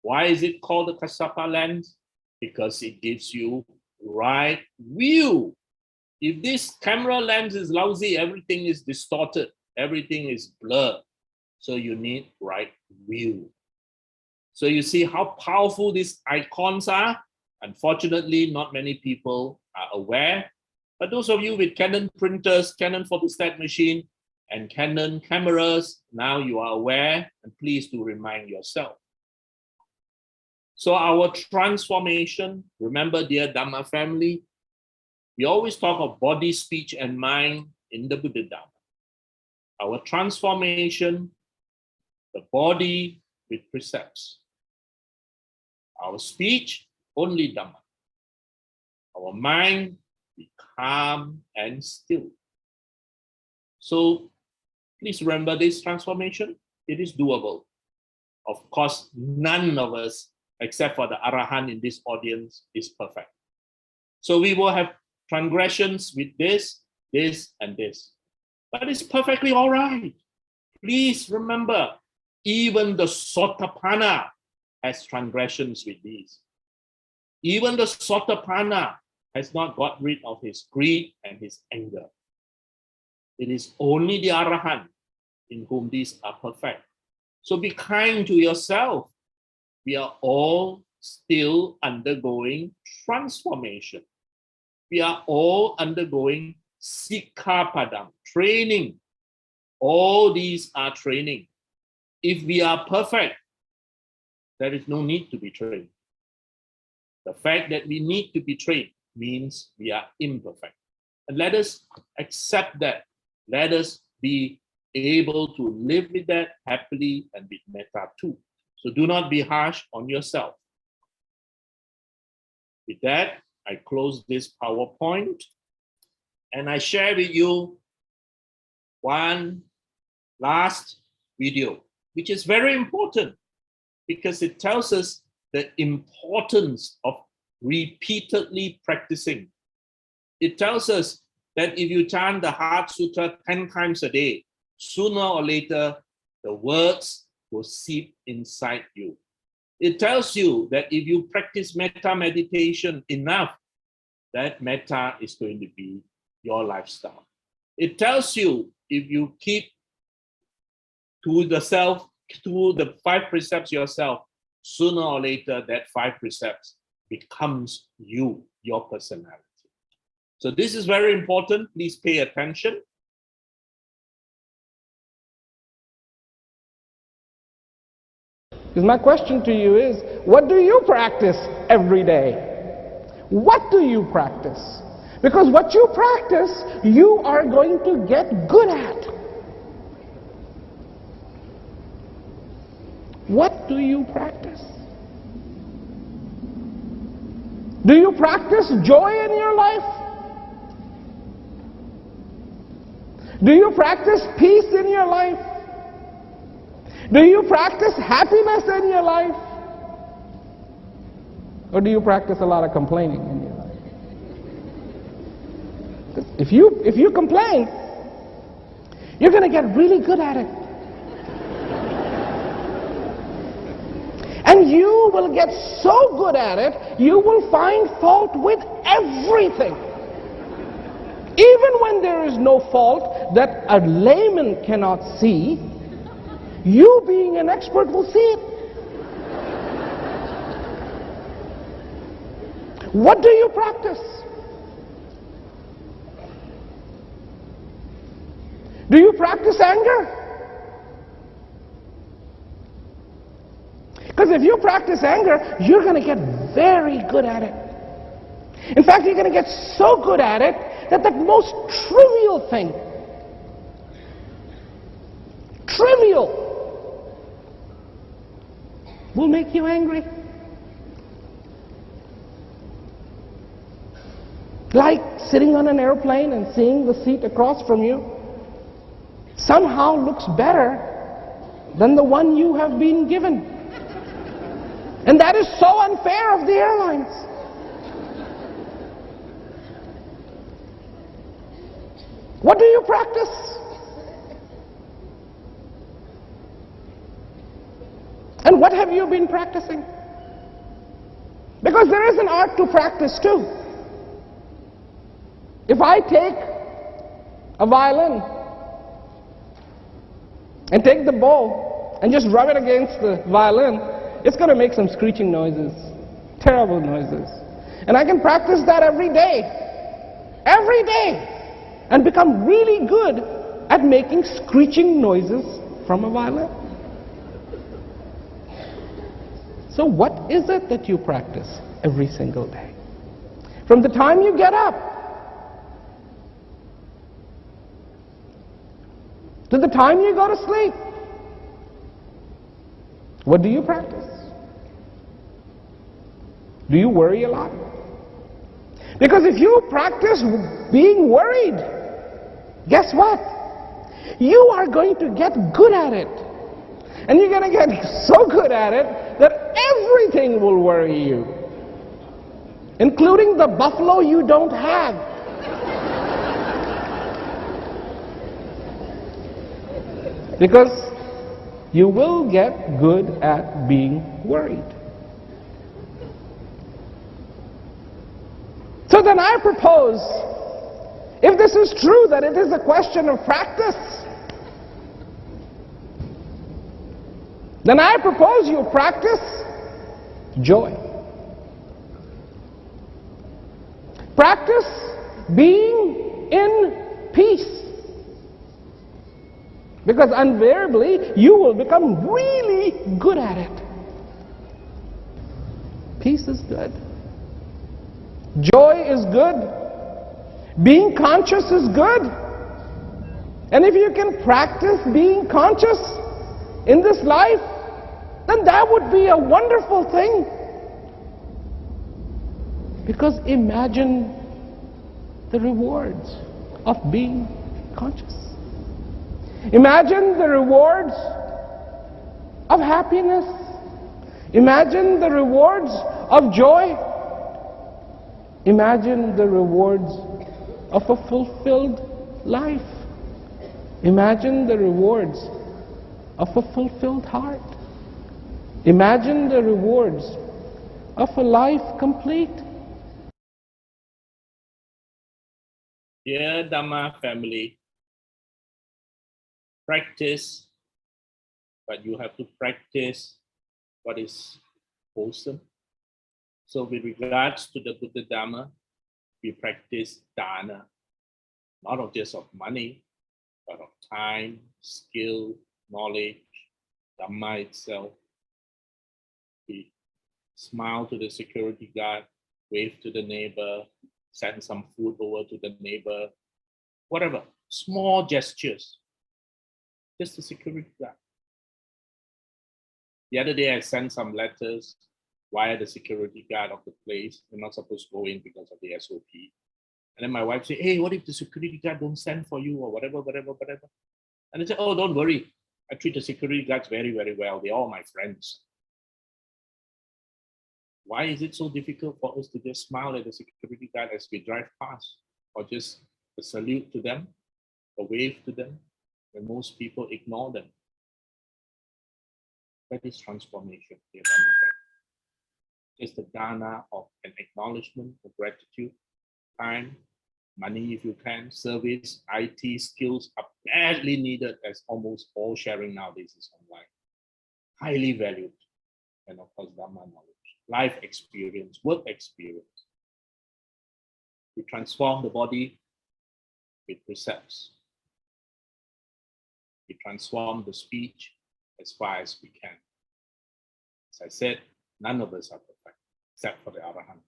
Why is it called the Kassapa lens? Because it gives you right view. If this camera lens is lousy, everything is distorted, everything is blurred. So you need right view. So you see how powerful these icons are. Unfortunately, not many people are aware. But those of you with Canon printers, Canon photostat machine, and Canon cameras, now you are aware, and please do remind yourself. So our transformation, remember, dear Dhamma family, we always talk of body, speech, and mind in the Buddha Dhamma. Our transformation, the body with precepts. Our speech, only Dhamma. Our mind, be calm and still. So please remember this transformation. It is doable. Of course, none of us except for the Arahant in this audience, is perfect. So we will have transgressions with this, this, and this. But it's perfectly all right. Please remember, even the Sotapanna has transgressions with these. Even the Sotapanna has not got rid of his greed and his anger. It is only the Arahant in whom these are perfect. So be kind to yourself. We are all still undergoing transformation. We are all undergoing Sikkhapadam, training. All these are training. If we are perfect, there is no need to be trained. The fact that we need to be trained means we are imperfect. And let us accept that. Let us be able to live with that happily and with metta too. So do not be harsh on yourself. With that, I close this PowerPoint and I share with you one last video, which is very important because it tells us the importance of repeatedly practicing. It tells us that if you chant the Heart Sutra 10 times a day, sooner or later, the words will seep inside you. It tells you that if you practice metta meditation enough, that metta is going to be your lifestyle. It tells you if you keep to the 5 precepts yourself, sooner or later, that 5 precepts becomes you, your personality. So this is very important. Please pay attention. Because my question to you is, what do you practice every day? What do you practice? Because what you practice, you are going to get good at. What do you practice? Do you practice joy in your life? Do you practice peace in your life? Do you practice happiness in your life? Or do you practice a lot of complaining in your life? If you complain, you're going to get really good at it. And you will get so good at it, you will find fault with everything. Even when there is no fault that a layman cannot see, you being an expert will see it. What do you practice? Do you practice anger? Because if you practice anger, you're going to get very good at it. In fact, you're going to get so good at it that the most trivial thing, will make you angry. Like sitting on an airplane and seeing the seat across from you somehow looks better than the one you have been given. And that is so unfair of the airlines. What do you practice? And what have you been practicing? Because there is an art to practice too. If I take a violin and take the bow and just rub it against the violin, it's going to make some screeching noises, terrible noises. And I can practice that every day, and become really good at making screeching noises from a violin. So what is it that you practice every single day? From the time you get up to the time you go to sleep, what do you practice? Do you worry a lot? Because if you practice being worried, guess what? You are going to get good at it. And you're going to get so good at it that everything will worry you, including the buffalo you don't have. Because you will get good at being worried. So then I propose, if this is true that it is a question of practice, then I propose you practice joy. Practice being in peace. Because invariably, you will become really good at it. Peace is good. Joy is good. Being conscious is good. And if you can practice being conscious in this life, then that would be a wonderful thing. Because imagine the rewards of being conscious. Imagine the rewards of happiness. Imagine the rewards of joy. Imagine the rewards of a fulfilled life. Imagine the rewards of a fulfilled heart. Imagine the rewards of a life complete. Dear Dhamma family, practice, but you have to practice what is wholesome. So with regards to the Buddha Dhamma, we practice dana, not of just of money, but of time, skill, knowledge, Dhamma itself. We smile to the security guard, wave to the neighbor, send some food over to the neighbor, whatever, small gestures. Just the security guard. The other day I sent some letters via the security guard of the place. We're not supposed to go in because of the SOP. And then my wife said, hey, what if the security guard don't send for you or whatever. And I said, oh, don't worry. I treat the security guards very, very well. They're all my friends. Why is it so difficult for us to just smile at the security guard as we drive past, or just a salute to them, or wave to them, when most people ignore them? That is transformation, dear Dhamma friends. It's the dana of an acknowledgement of gratitude, time, money if you can, service, IT skills are badly needed, as almost all sharing nowadays is online. Highly valued. And of course, Dhamma knowledge, life experience, work experience. We transform the body with precepts. We transform the speech as far as we can. As I said, none of us are perfect, except for the Arahant.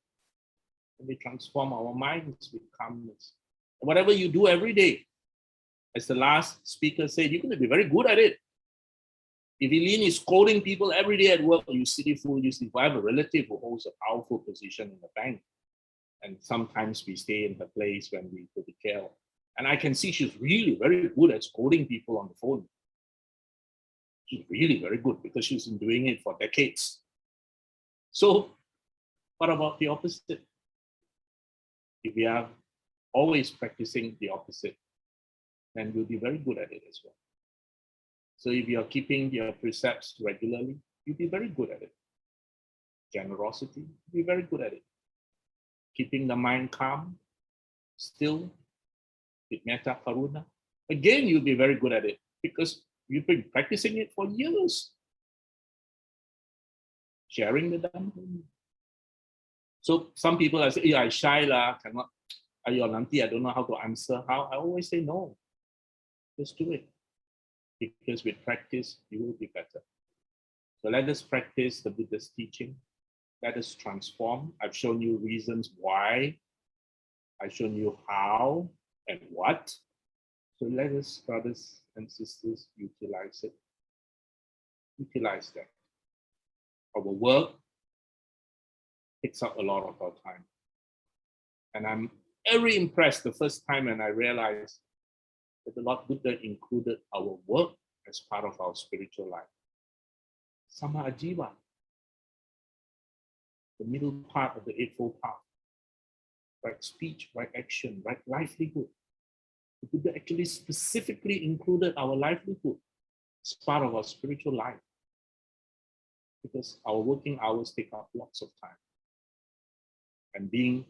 And we transform our minds with calmness. And whatever you do every day, as the last speaker said, you're going to be very good at it. If Eileen is scolding people every day at work, you silly fool, if I have a relative who holds a powerful position in the bank, and sometimes we stay in her place when we go to KL, and I can see she's really very good at scolding people on the phone. She's really very good because she's been doing it for decades. So what about the opposite? If we are always practicing the opposite, then we'll be very good at it as well. So if you're keeping your precepts regularly, you'll be very good at it. Generosity, you'll be very good at it. Keeping the mind calm, still, with Metta Karuna, again, you'll be very good at it because you've been practicing it for years. Sharing the Dhamma. So some people are saying, yeah, I shy lah, cannot, ayo nanti, I don't know how to answer. How? I always say no. Just do it. Because with practice, you will be better. So let us practice the Buddha's teaching. Let us transform. I've shown you reasons why. I've shown you how and what. So let us, brothers and sisters, utilize it. Utilize that. Our work takes up a lot of our time. And I'm very impressed the first time when I realized that the Lord Buddha included our work as part of our spiritual life. Sama ajiva. the middle part of the Eightfold Path. Right speech, right action, right livelihood. The Buddha actually specifically included our livelihood as part of our spiritual life, because our working hours take up lots of time. And being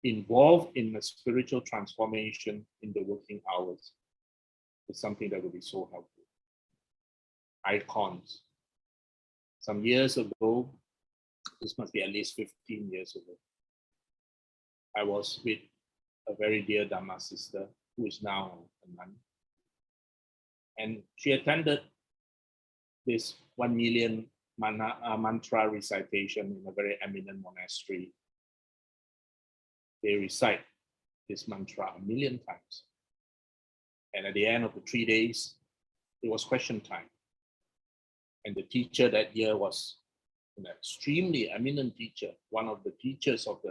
involved in a spiritual transformation in the working hours is something that will be so helpful. Icons. Some years ago, this must be at least 15 years ago, I was with a very dear Dhamma sister who is now a nun. And she attended this 1 million mantra recitation in a very eminent monastery. They recite this mantra 1 million times. And at the end of the 3 days, it was question time. And the teacher that year was an extremely eminent teacher, one of the teachers of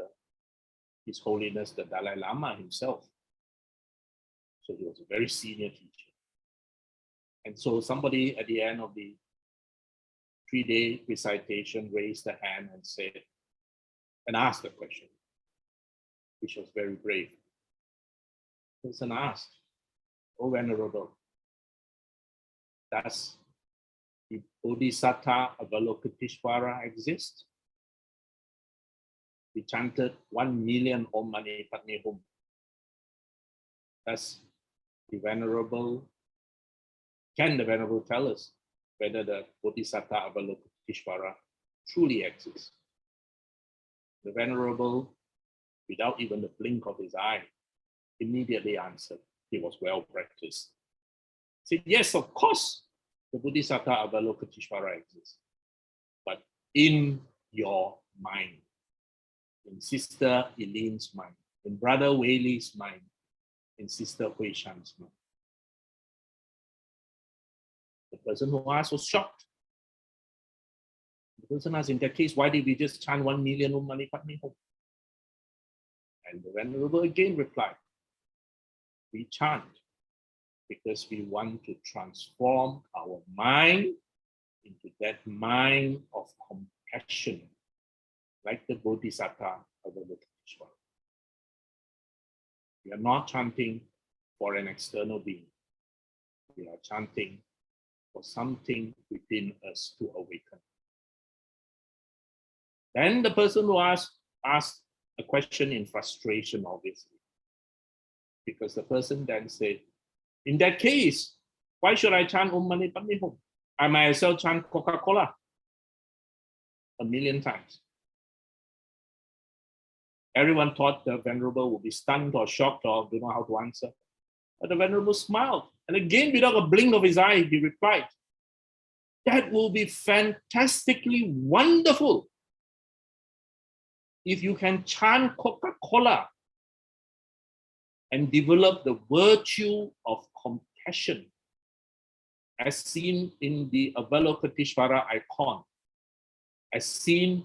His Holiness the Dalai Lama himself. So he was a very senior teacher. And so somebody at the end of the 3-day recitation raised a hand and said, and asked a question, which was very brave. The person asked, "Oh, Venerable, does the Bodhisattva Avalokiteshvara exist?" We chanted 1 million Om Mani Padme Hum. Can the Venerable tell us whether the Bodhisattva Avalokiteshvara truly exists? The Venerable, without even the blink of his eye, immediately answered. He was well practiced. He said, yes, of course, the Bodhisattva Avalokiteshvara exists, but in your mind, in Sister Eileen's mind, in Brother Whaley's mind, in Sister Hui Shan's mind. The person who asked was shocked. The person asked, in that case, why did we just chant 1 million Om Mani Padme Hum? And the Venerable again replied, we chant because we want to transform our mind into that mind of compassion, like the Bodhisattva Avalokiteshvara. We are not chanting for an external being. We are chanting for something within us to awaken. Then the person who asked a question in frustration, obviously, because the person then said, in that case, why should I chant Om Mani Padme Hum? I might as well chant Coca-Cola 1 million times. Everyone thought the Venerable would be stunned or shocked or don't know how to answer. But the Venerable smiled. And again, without a blink of his eye, he replied, that will be fantastically wonderful if you can chant Coca-Cola and develop the virtue of compassion as seen in the Avalokiteshvara icon, as seen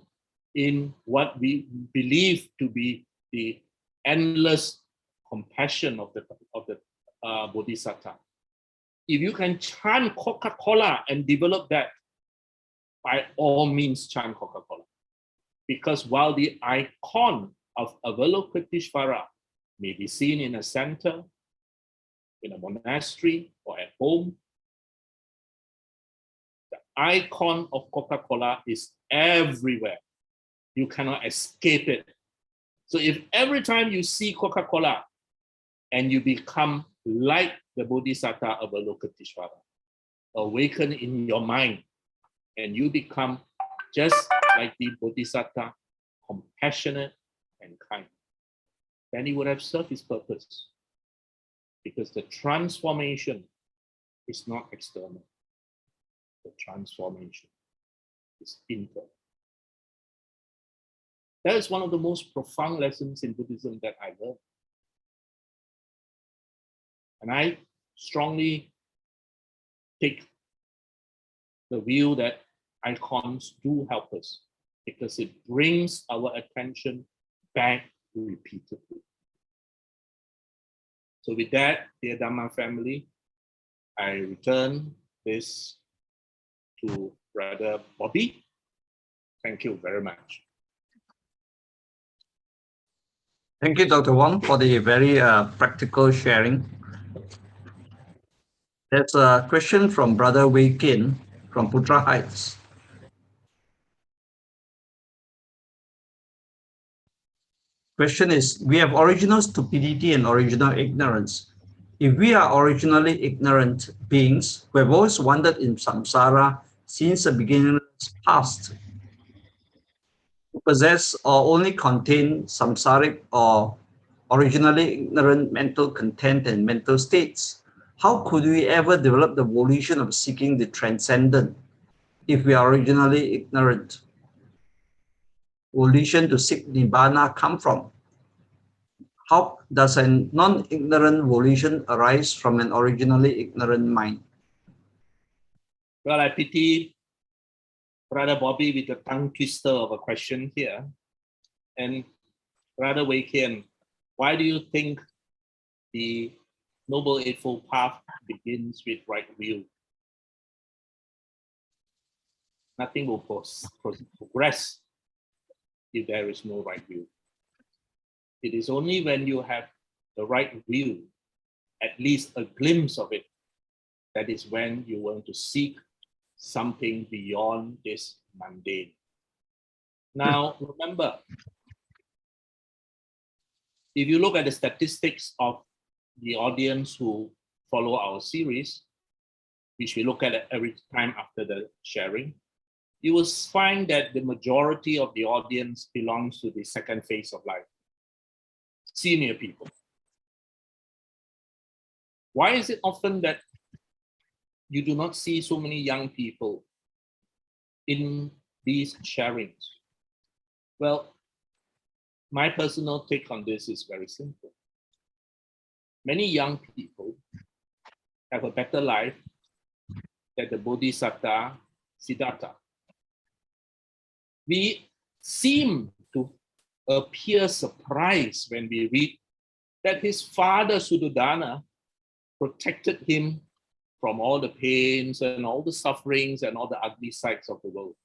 in what we believe to be the endless compassion of the Bodhisattva. If you can chant Coca-Cola and develop that, by all means chant Coca-Cola. Because while the icon of Avalokiteshvara may be seen in a center, in a monastery, or at home, the icon of Coca-Cola is everywhere. You cannot escape it. So if every time you see Coca-Cola and you become like the Bodhisattva Avalokiteshvara, awaken in your mind, and you become just like the Bodhisattva, compassionate and kind, then he would have served his purpose. Because the transformation is not external. The transformation is internal. That is one of the most profound lessons in Buddhism that I learned. And I strongly take the view that icons do help us because it brings our attention back repeatedly. So with that, dear Dhamma family, I return this to Brother Bobby. Thank you very much. Thank you, Dr. Wong, for the very practical sharing. There's a question from Brother Wei Kin from Putra Heights. Question is, we have original stupidity and original ignorance. If we are originally ignorant beings who have always wandered in samsara since the beginning past, who possess or only contain samsaric or originally ignorant mental content and mental states, how could we ever develop the volition of seeking the transcendent if we are originally ignorant? Volition to seek nibbana come from? How does a non-ignorant volition arise from an originally ignorant mind? Well, I pity Brother Bobby with the tongue twister of a question here. And Brother Wei Kian, why do you think the Noble Eightfold Path begins with right view? Nothing will progress if there is no right view. It is only when you have the right view, at least a glimpse of it, that is when you want to seek something beyond this mundane. Now, remember, if you look at the statistics of the audience who follow our series, which we look at every time after the sharing, you will find that the majority of the audience belongs to the second phase of life, senior people. Why is it often that you do not see so many young people in these sharings? Well, my personal take on this is very simple. Many young people have a better life than the Bodhisattva Siddhartha. We seem to appear surprised when we read that his father Suddhodana protected him from all the pains and all the sufferings and all the ugly sides of the world.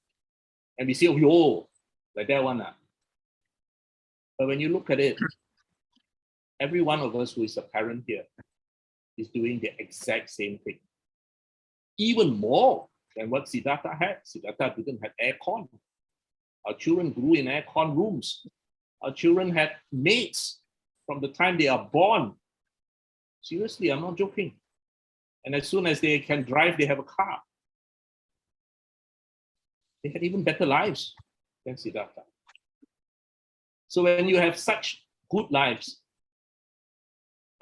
And we say, oh, yo, like that one. But when you look at it, every one of us who is a parent here is doing the exact same thing. Even more than what Siddhartha had. Siddhartha didn't have aircon. Our children grew in aircon rooms. Our children had maids from the time they are born. Seriously, I'm not joking. And as soon as they can drive, they have a car. They had even better lives than Siddhartha. So when you have such good lives,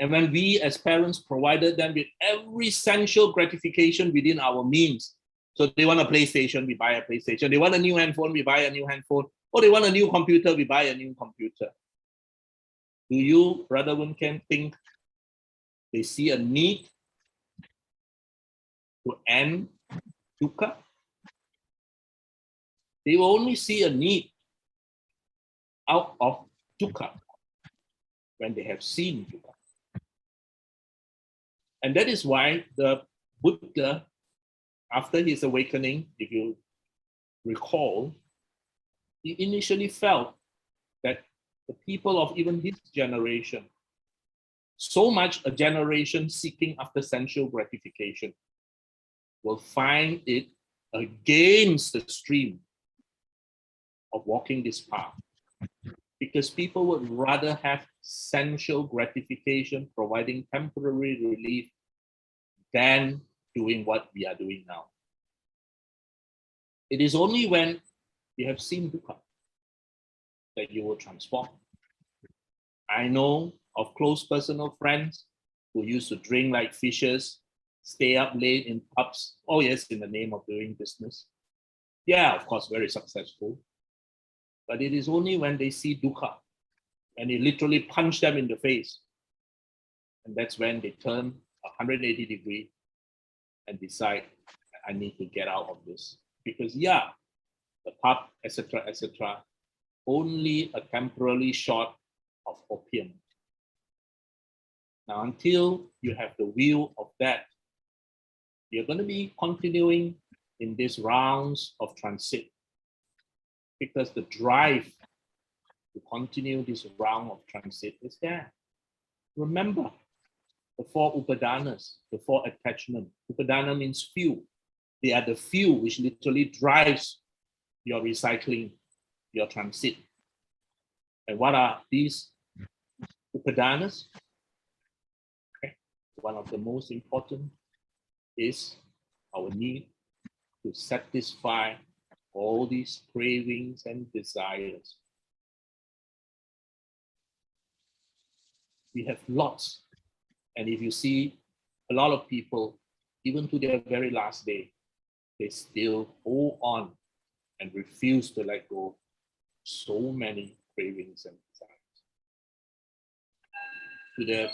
and when we as parents provided them with every essential gratification within our means, so they want a PlayStation, we buy a PlayStation. They want a new handphone, we buy a new handphone. Or they want a new computer, we buy a new computer. Do you, Brother Wunken, think they see a need to end dukkha? They will only see a need out of dukkha when they have seen dukkha. And that is why the Buddha, after his awakening, if you recall, he initially felt that the people of even his generation, so much a generation seeking after sensual gratification, will find it against the stream of walking this path. Because people would rather have sensual gratification, providing temporary relief, than doing what we are doing now. It is only when you have seen dukkha that you will transform. I know of close personal friends who used to drink like fishes, stay up late in pubs. Oh yes, in the name of doing business. Yeah, of course, very successful. But it is only when they see dukkha, and it literally punch them in the face. And that's when they turn 180 degrees and decide, I need to get out of this. Because yeah, the pub, etc., only a temporary shot of opium. Now, until you have the will of that, you're going to be continuing in these rounds of transit, because the drive to continue this round of transit is there. Remember the 4 upadanas, the 4 attachments. Upadana means fuel. They are the fuel which literally drives your recycling, your transit. And what are these upadanas? Okay. One of the most important is our need to satisfy all these cravings and desires. We have lots. And if you see a lot of people, even to their very last day, they still hold on and refuse to let go so many cravings and desires. To the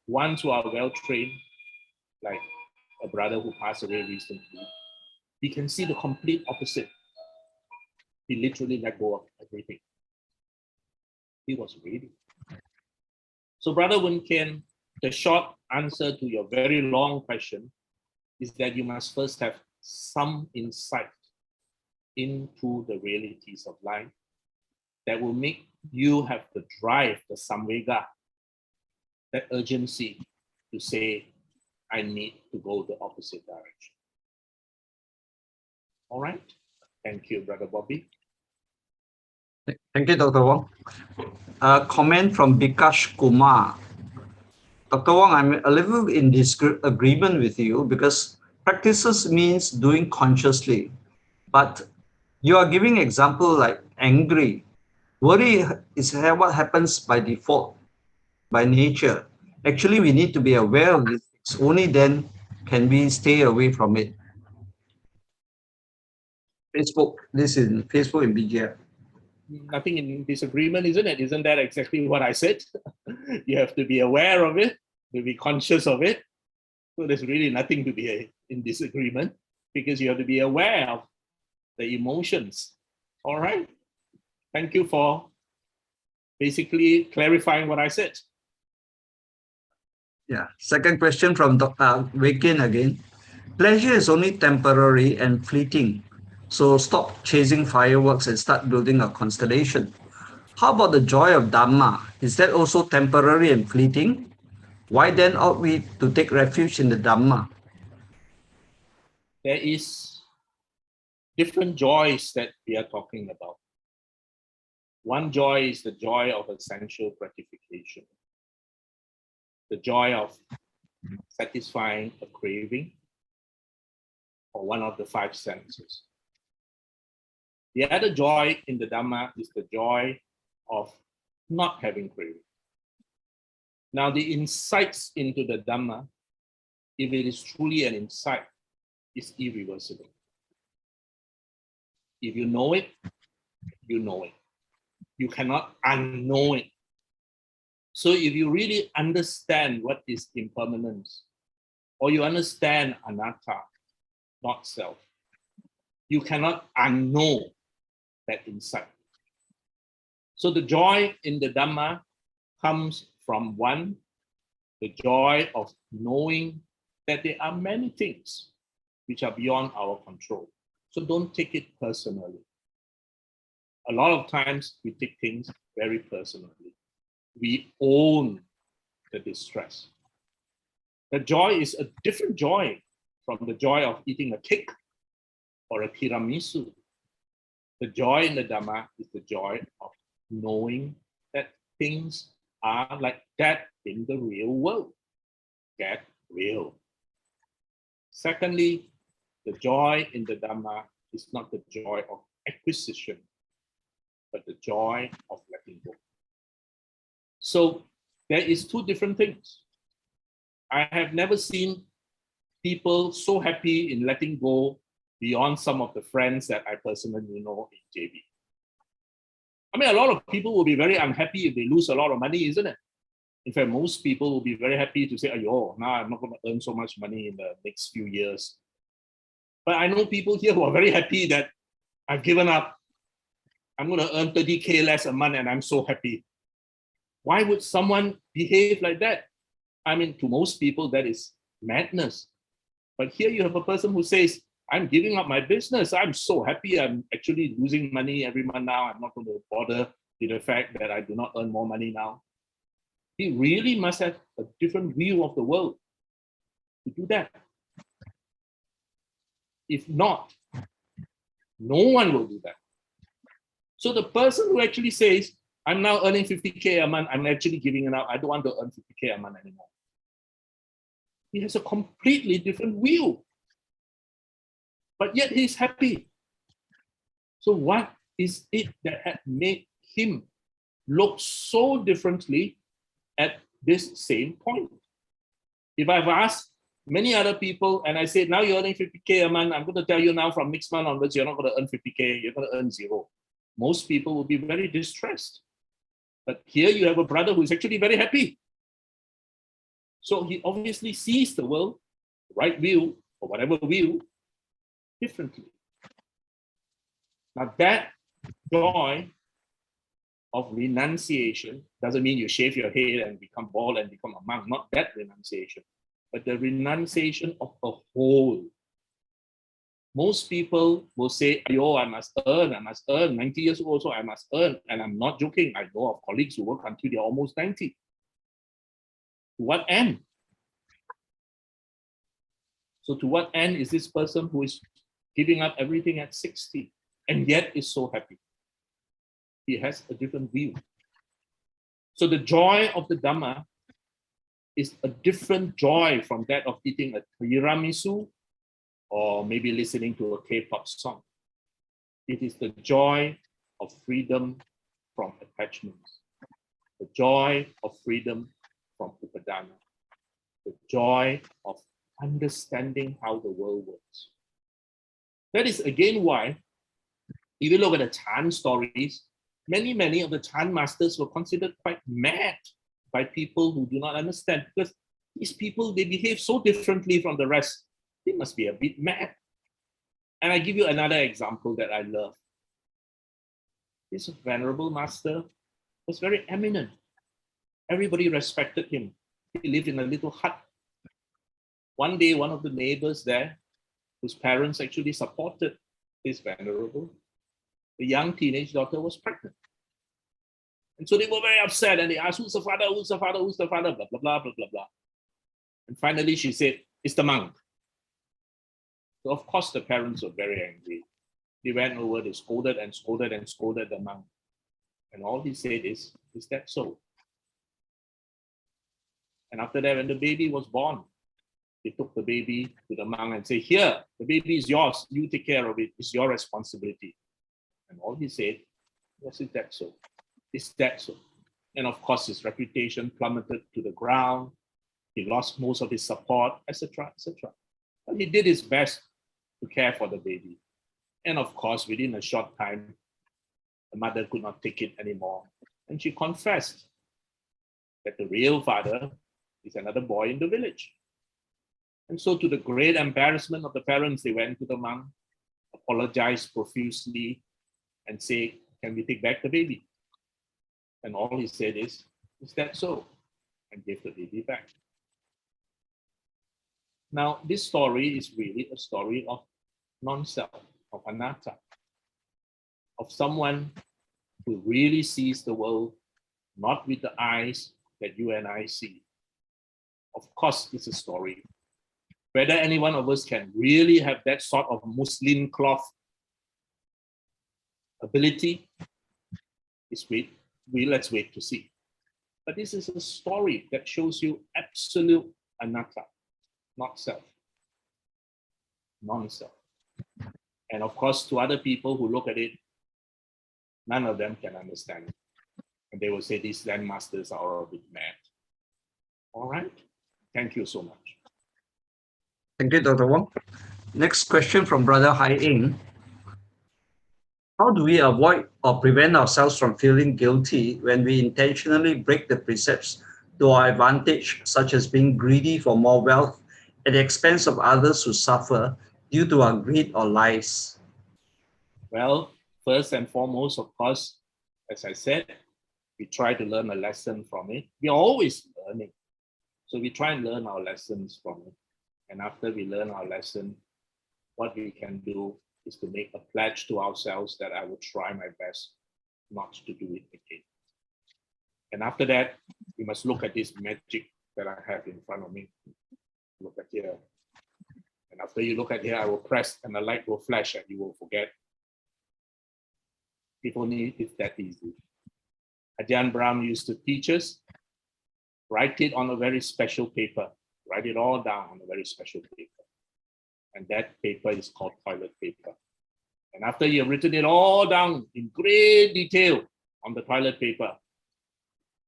ones who are well trained, like a brother who passed away recently, we can see the complete opposite. He literally let go of everything. He was ready. So Brother Wun Kian, the short answer to your very long question is that you must first have some insight into the realities of life that will make you have the drive, the samvega, that urgency to say, I need to go the opposite direction. All right. Thank you, Brother Bobby. Thank you, Dr. Wong. A comment from Bikash Kumar. Dr. Wong, I'm a little in disagreement with you because practices means doing consciously, but you are giving example like angry. Worry is what happens by default, by nature. Actually, we need to be aware of it. It's only then can we stay away from it. Facebook, this is Facebook in BGF. Nothing in disagreement, isn't it? Isn't that exactly what I said? You have to be aware of it, to be conscious of it. So there's really nothing to be in disagreement because you have to be aware of the emotions. All right. Thank you for basically clarifying what I said. Yeah. Second question from Dr. Wakin again. Pleasure is only temporary and fleeting. So stop chasing fireworks and start building a constellation. How about the joy of Dhamma? Is that also temporary and fleeting? Why then ought we to take refuge in the Dhamma? There is different joys that we are talking about. One joy is the joy of essential gratification. The joy of satisfying a craving or one of the 5 senses. The other joy in the Dhamma is the joy of not having craving. Now, the insights into the Dhamma, if it is truly an insight, is irreversible. If you know it, you know it. You cannot unknow it. So if you really understand what is impermanence, or you understand anatta, not self, you cannot unknow that insight. So the joy in the Dhamma comes from one, the joy of knowing that there are many things which are beyond our control. So don't take it personally. A lot of times we take things very personally. We own the distress. The joy is a different joy from the joy of eating a cake or a tiramisu. The joy in the Dhamma is the joy of knowing that things are like that in the real world. Get real. Secondly, the joy in the Dhamma is not the joy of acquisition, but the joy of letting go. So there is 2 different things. I have never seen people so happy in letting go beyond some of the friends that I personally know in JB. I mean, a lot of people will be very unhappy if they lose a lot of money, isn't it? In fact, most people will be very happy to say, "Ayo, now I'm not going to earn so much money in the next few years." But I know people here who are very happy that I've given up. I'm going to earn 30K less a month and I'm so happy. Why would someone behave like that? I mean, to most people, that is madness. But here you have a person who says, I'm giving up my business. I'm so happy. I'm actually losing money every month now. I'm not going to bother to the fact that I do not earn more money now. He really must have a different view of the world to do that. If not, no one will do that. So the person who actually says, I'm now earning 50K a month, I'm actually giving it up, I don't want to earn 50K a month anymore. He has a completely different view. But yet he's happy. So what is it that had made him look so differently at this same point? If I've asked many other people and I said, now you're earning 50K a month, I'm going to tell you now from next month onwards, you're not going to earn 50K, you're going to earn zero. Most people will be very distressed. But here you have a brother who is actually very happy. So he obviously sees the world, right view, or whatever view, differently. Now that joy of renunciation doesn't mean you shave your head and become bald and become a monk, not that renunciation, but the renunciation of a whole. Most people will say, "Ayo, I must earn, 90 years old, so I must earn." And I'm not joking. I know of colleagues who work until they're almost 90. To what end? So to what end is this person who is giving up everything at 60 and yet is so happy? He has a different view. So the joy of the Dhamma is a different joy from that of eating a tiramisu or maybe listening to a K-pop song. It is the joy of freedom from attachments, the joy of freedom from upadana, the joy of understanding how the world works. That is again why, if you look at the Chan stories, many of the Chan masters were considered quite mad by people who do not understand, because these people, they behave so differently from the rest. They must be a bit mad. And I give you another example that I love. This venerable master was very eminent. Everybody respected him. He lived in a little hut. One day, one of the neighbors there, whose parents actually supported this venerable, the young teenage daughter was pregnant. And so they were very upset and they asked, who's the father, who's the father, who's the father, blah, blah, blah, blah, blah, blah. And finally she said, it's the monk. So of course the parents were very angry. They went over, they scolded and scolded and scolded the monk. And all he said is that so? And after that, when the baby was born, they took the baby to the monk and said, here, the baby is yours, you take care of it, it's your responsibility. And all he said was, is that so? Is that so? And of course, his reputation plummeted to the ground. He lost most of his support, etc., etc. But he did his best to care for the baby. And of course, within a short time, the mother could not take it anymore. And she confessed that the real father is another boy in the village. And so, to the great embarrassment of the parents, they went to the monk, apologized profusely, and said, can we take back the baby? And all he said is that so? And gave the baby back. Now, this story is really a story of non-self, of anatta, of someone who really sees the world not with the eyes that you and I see. Of course, it's a story. Whether any one of us can really have that sort of muslin cloth ability is let's wait to see. But this is a story that shows you absolute anatta, not self, non-self. And of course, to other people who look at it, none of them can understand it. And they will say these Zen masters are all a bit mad. All right? Thank you so much. Thank you, Dr. Wong. Next question from Brother Hai Ing. How do we avoid or prevent ourselves from feeling guilty when we intentionally break the precepts to our advantage, such as being greedy for more wealth at the expense of others who suffer due to our greed or lies? Well, first and foremost, of course, as I said, we try to learn a lesson from it. We are always learning. So we try and learn our lessons from it. And after we learn our lesson, what we can do is to make a pledge to ourselves that I will try my best not to do it again. And after that, you must look at this magic that I have in front of me. Look at here. And after you look at here, I will press and the light will flash and you will forget. If only it's that easy. Ajahn Brahm used to teach us, write it on a very special paper. Write it all down on a very special paper. And that paper is called toilet paper. And after you've written it all down in great detail on the toilet paper,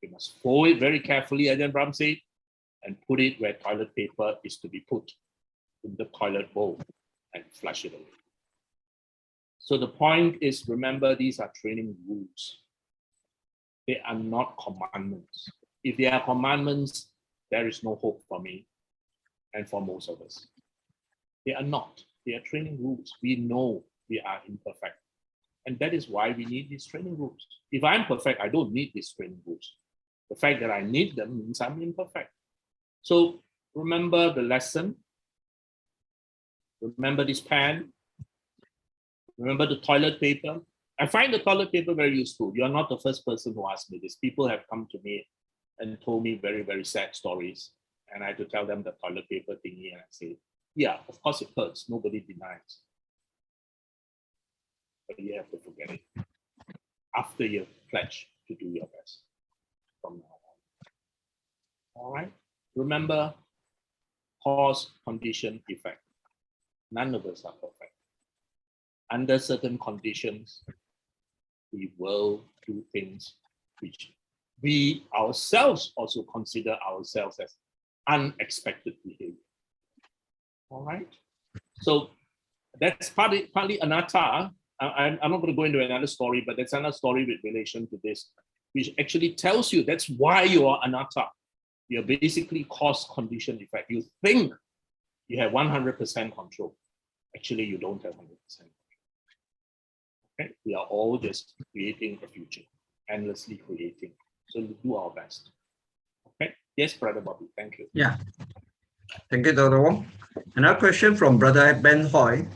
you must fold it very carefully, Ajahn Brahm said, and put it where toilet paper is to be put, in the toilet bowl, and flush it away. So the point is, remember, these are training rules. They are not commandments. If they are commandments, there is no hope for me and for most of us. They are not. They are training rules. We know we are imperfect. And that is why we need these training rules. If I'm perfect, I don't need these training rules. The fact that I need them means I'm imperfect. So remember the lesson. Remember this pen. Remember the toilet paper. I find the toilet paper very useful. You are not the first person who asked me this. People have come to me and told me very, very sad stories. And I had to tell them the toilet paper thingy. And I say, yeah, of course it hurts. Nobody denies. But you have to forget it after you pledge to do your best from now on. All right? Remember, cause, condition, effect. None of us are perfect. Under certain conditions, we will do things which we ourselves also consider ourselves as unexpected behavior. All right? So that's partly anatta. I'm not going to go into another story, but there's another story with relation to this, which actually tells you that's why you are anatta. You're basically cause, condition, effect. You think you have 100% control. Actually, you don't have 100% control. Okay? We are all just creating a future, endlessly creating. So we do our best. Okay? Yes, Brother Bobby, thank you. Yeah. Thank you, Dr. Wong. Another question from Brother Ben Hoy.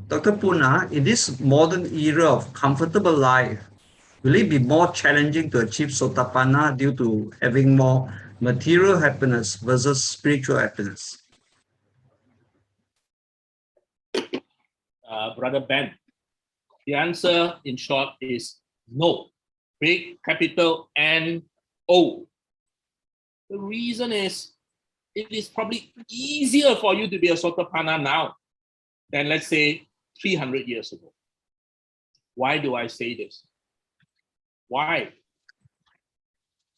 Dr. Punna, in this modern era of comfortable life, will it be more challenging to achieve Sotapanna due to having more material happiness versus spiritual happiness? Brother Ben, the answer in short is no. Big capital N-O. The reason is, it is probably easier for you to be a Sotapanna now than, let's say, 300 years ago. Why do I say this? Why?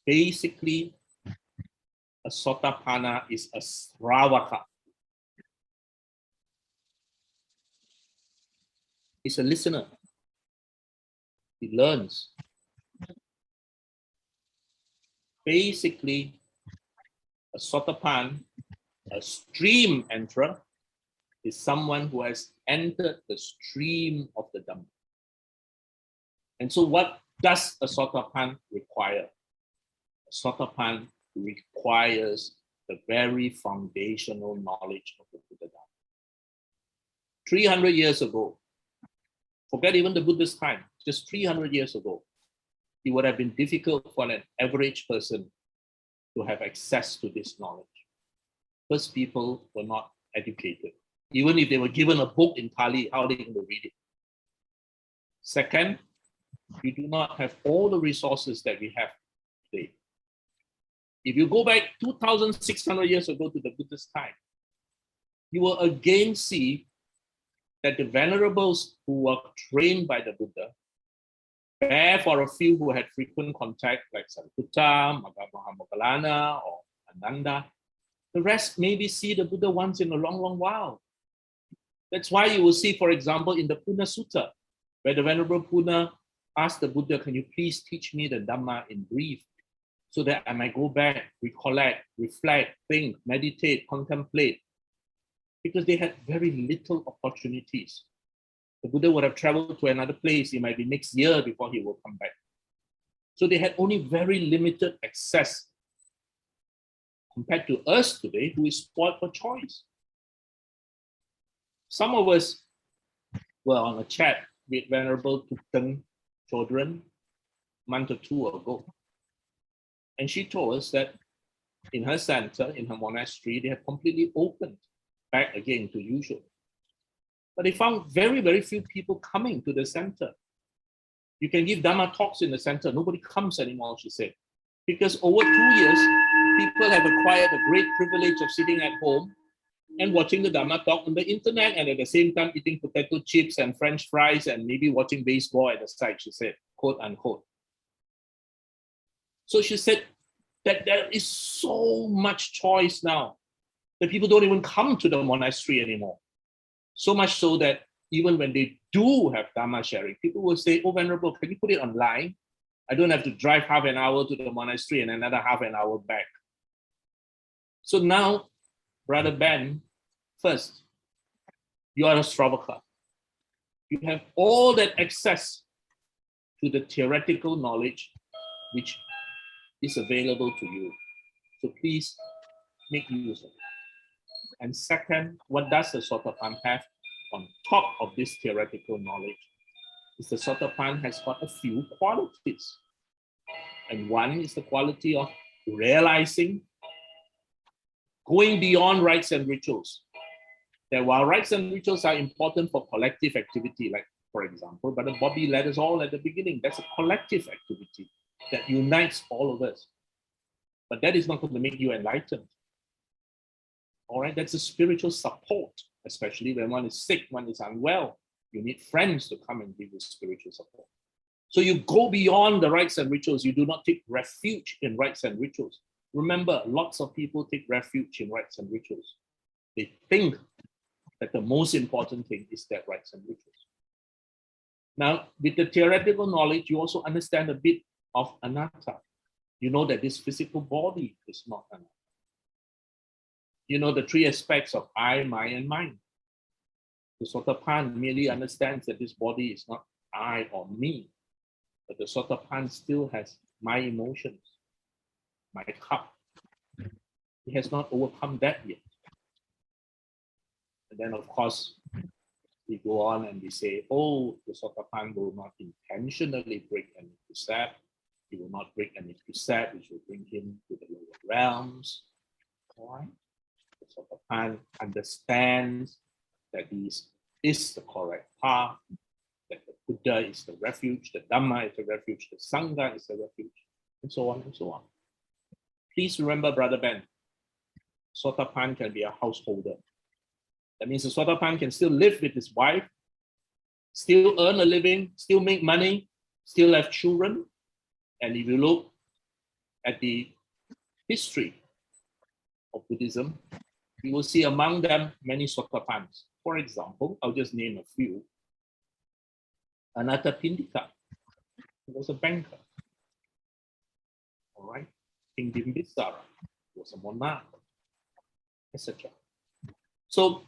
Basically, a Sotapanna is a Sravaka. He's a listener. He learns. Basically, a Sotapan, a stream enterer, is someone who has entered the stream of the Dhamma. And so what does a Sotapan require? A Sotapan requires the very foundational knowledge of the Buddha Dhamma. 300 years ago, forget even the Buddhist time, just 300 years ago, it would have been difficult for an average person to have access to this knowledge. First, people were not educated. Even if they were given a book in Pali, how are they going to read it? Second, you do not have all the resources that we have today. If you go back 2,600 years ago to the Buddhist time, you will again see that the venerables who were trained by the Buddha, bare for a few who had frequent contact, like Sariputta, Mahamoggallana, or Ananda, the rest maybe see the Buddha once in a long, long while. That's why you will see, for example, in the Punna Sutta, where the Venerable Punna asked the Buddha, can you please teach me the Dhamma in brief, so that I might go back, recollect, reflect, think, meditate, contemplate, because they had very little opportunities. The Buddha would have traveled to another place. It might be next year before he will come back. So they had only very limited access compared to us today, who is spoiled for choice. Some of us were on a chat with Venerable Tukten children, month or two ago. And she told us that in her center, in her monastery, they have completely opened back again to usual. But they found very, very few people coming to the center. You can give Dhamma talks in the center. Nobody comes anymore, she said. Because over 2 years, people have acquired the great privilege of sitting at home and watching the Dhamma talk on the internet, and at the same time eating potato chips and French fries and maybe watching baseball at the side, she said, quote unquote. So she said that there is so much choice now that people don't even come to the monastery anymore. So much so that even when they do have Dhamma sharing, people will say, oh, Venerable, can you put it online? I don't have to drive half an hour to the monastery and another half an hour back. So now, Brother Ben, first, you are a Sravaka. You have all that access to the theoretical knowledge which is available to you. So please make use of it. And second, what does the Sotapan have on top of this theoretical knowledge? Is the Sotapan has got a few qualities. And one is the quality of realizing, going beyond rites and rituals. That while rites and rituals are important for collective activity, like for example, Brother Bobby led us all at the beginning, that's a collective activity that unites all of us. But that is not going to make you enlightened. All right, that's a spiritual support, especially when one is sick, one is unwell. You need friends to come and give you spiritual support. So you go beyond the rites and rituals. You do not take refuge in rites and rituals. Remember, lots of people take refuge in rites and rituals. They think that the most important thing is that rites and rituals. Now, with the theoretical knowledge, you also understand a bit of anatta. You know that this physical body is not anatta. You know the three aspects of I, my, and mine. The Sotapan merely understands that this body is not I or me, but the Sotapan still has my emotions, my cup. He has not overcome that yet. And then, of course, we go on and we say, oh, the Sotapan will not intentionally break any precept. He will not break any precept which will bring him to the lower realms. All right? The Sotapan understands that this is the correct path, that the Buddha is the refuge, the Dhamma is the refuge, the Sangha is the refuge, and so on and so on. Please remember, Brother Ben, Sotapan can be a householder. That means the Sotapan can still live with his wife, still earn a living, still make money, still have children. And if you look at the history of Buddhism, you will see among them many Sotapans. For example, I'll just name a few. Anathapindika was a banker. All right. King Bimbisara was a monarch, etc. So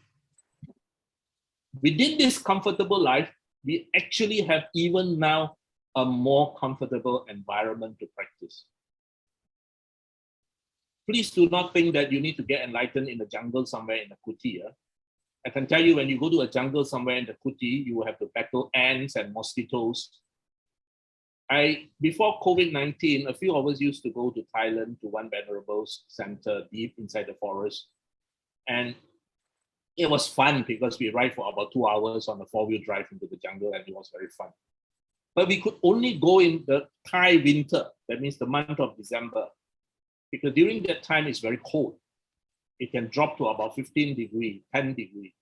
within this comfortable life, we actually have even now a more comfortable environment to practice. Please do not think that you need to get enlightened in the jungle somewhere in the kuti. I can tell you, when you go to a jungle somewhere in the kuti, you will have to battle ants and mosquitoes. Before COVID-19, a few of us used to go to Thailand to one Venerable's center deep inside the forest. And it was fun because we ride for about 2 hours on a 4-wheel drive into the jungle, and it was very fun. But we could only go in the Thai winter, that means the month of December, because during that time it's very cold. It can drop to about 15 degrees, 10 degrees.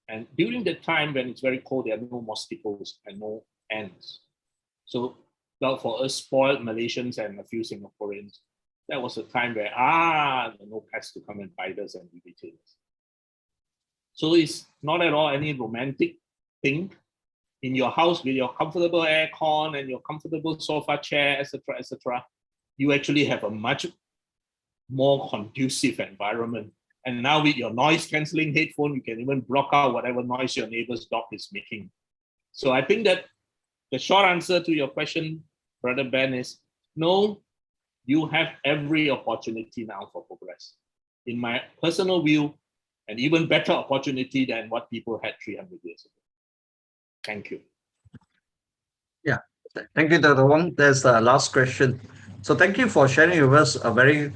And during that time when it's very cold, there are no mosquitoes and no ants. So, well, for us spoiled Malaysians and a few Singaporeans, that was a time where, there are no pests to come and bite us and irritate us. So it's not at all any romantic thing. In your house with your comfortable aircon and your comfortable sofa chair, etc., etc., you actually have a much more conducive environment. And now with your noise cancelling headphone, you can even block out whatever noise your neighbor's dog is making. So I think that the short answer to your question, Brother Ben, is no, you have every opportunity now for progress. In my personal view, an even better opportunity than what people had 300 years ago. Thank you. Yeah, Thank you, Dr. Wong. That's the last question. So thank you for sharing with us a very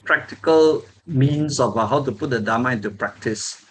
practical means of how to put the Dharma into practice.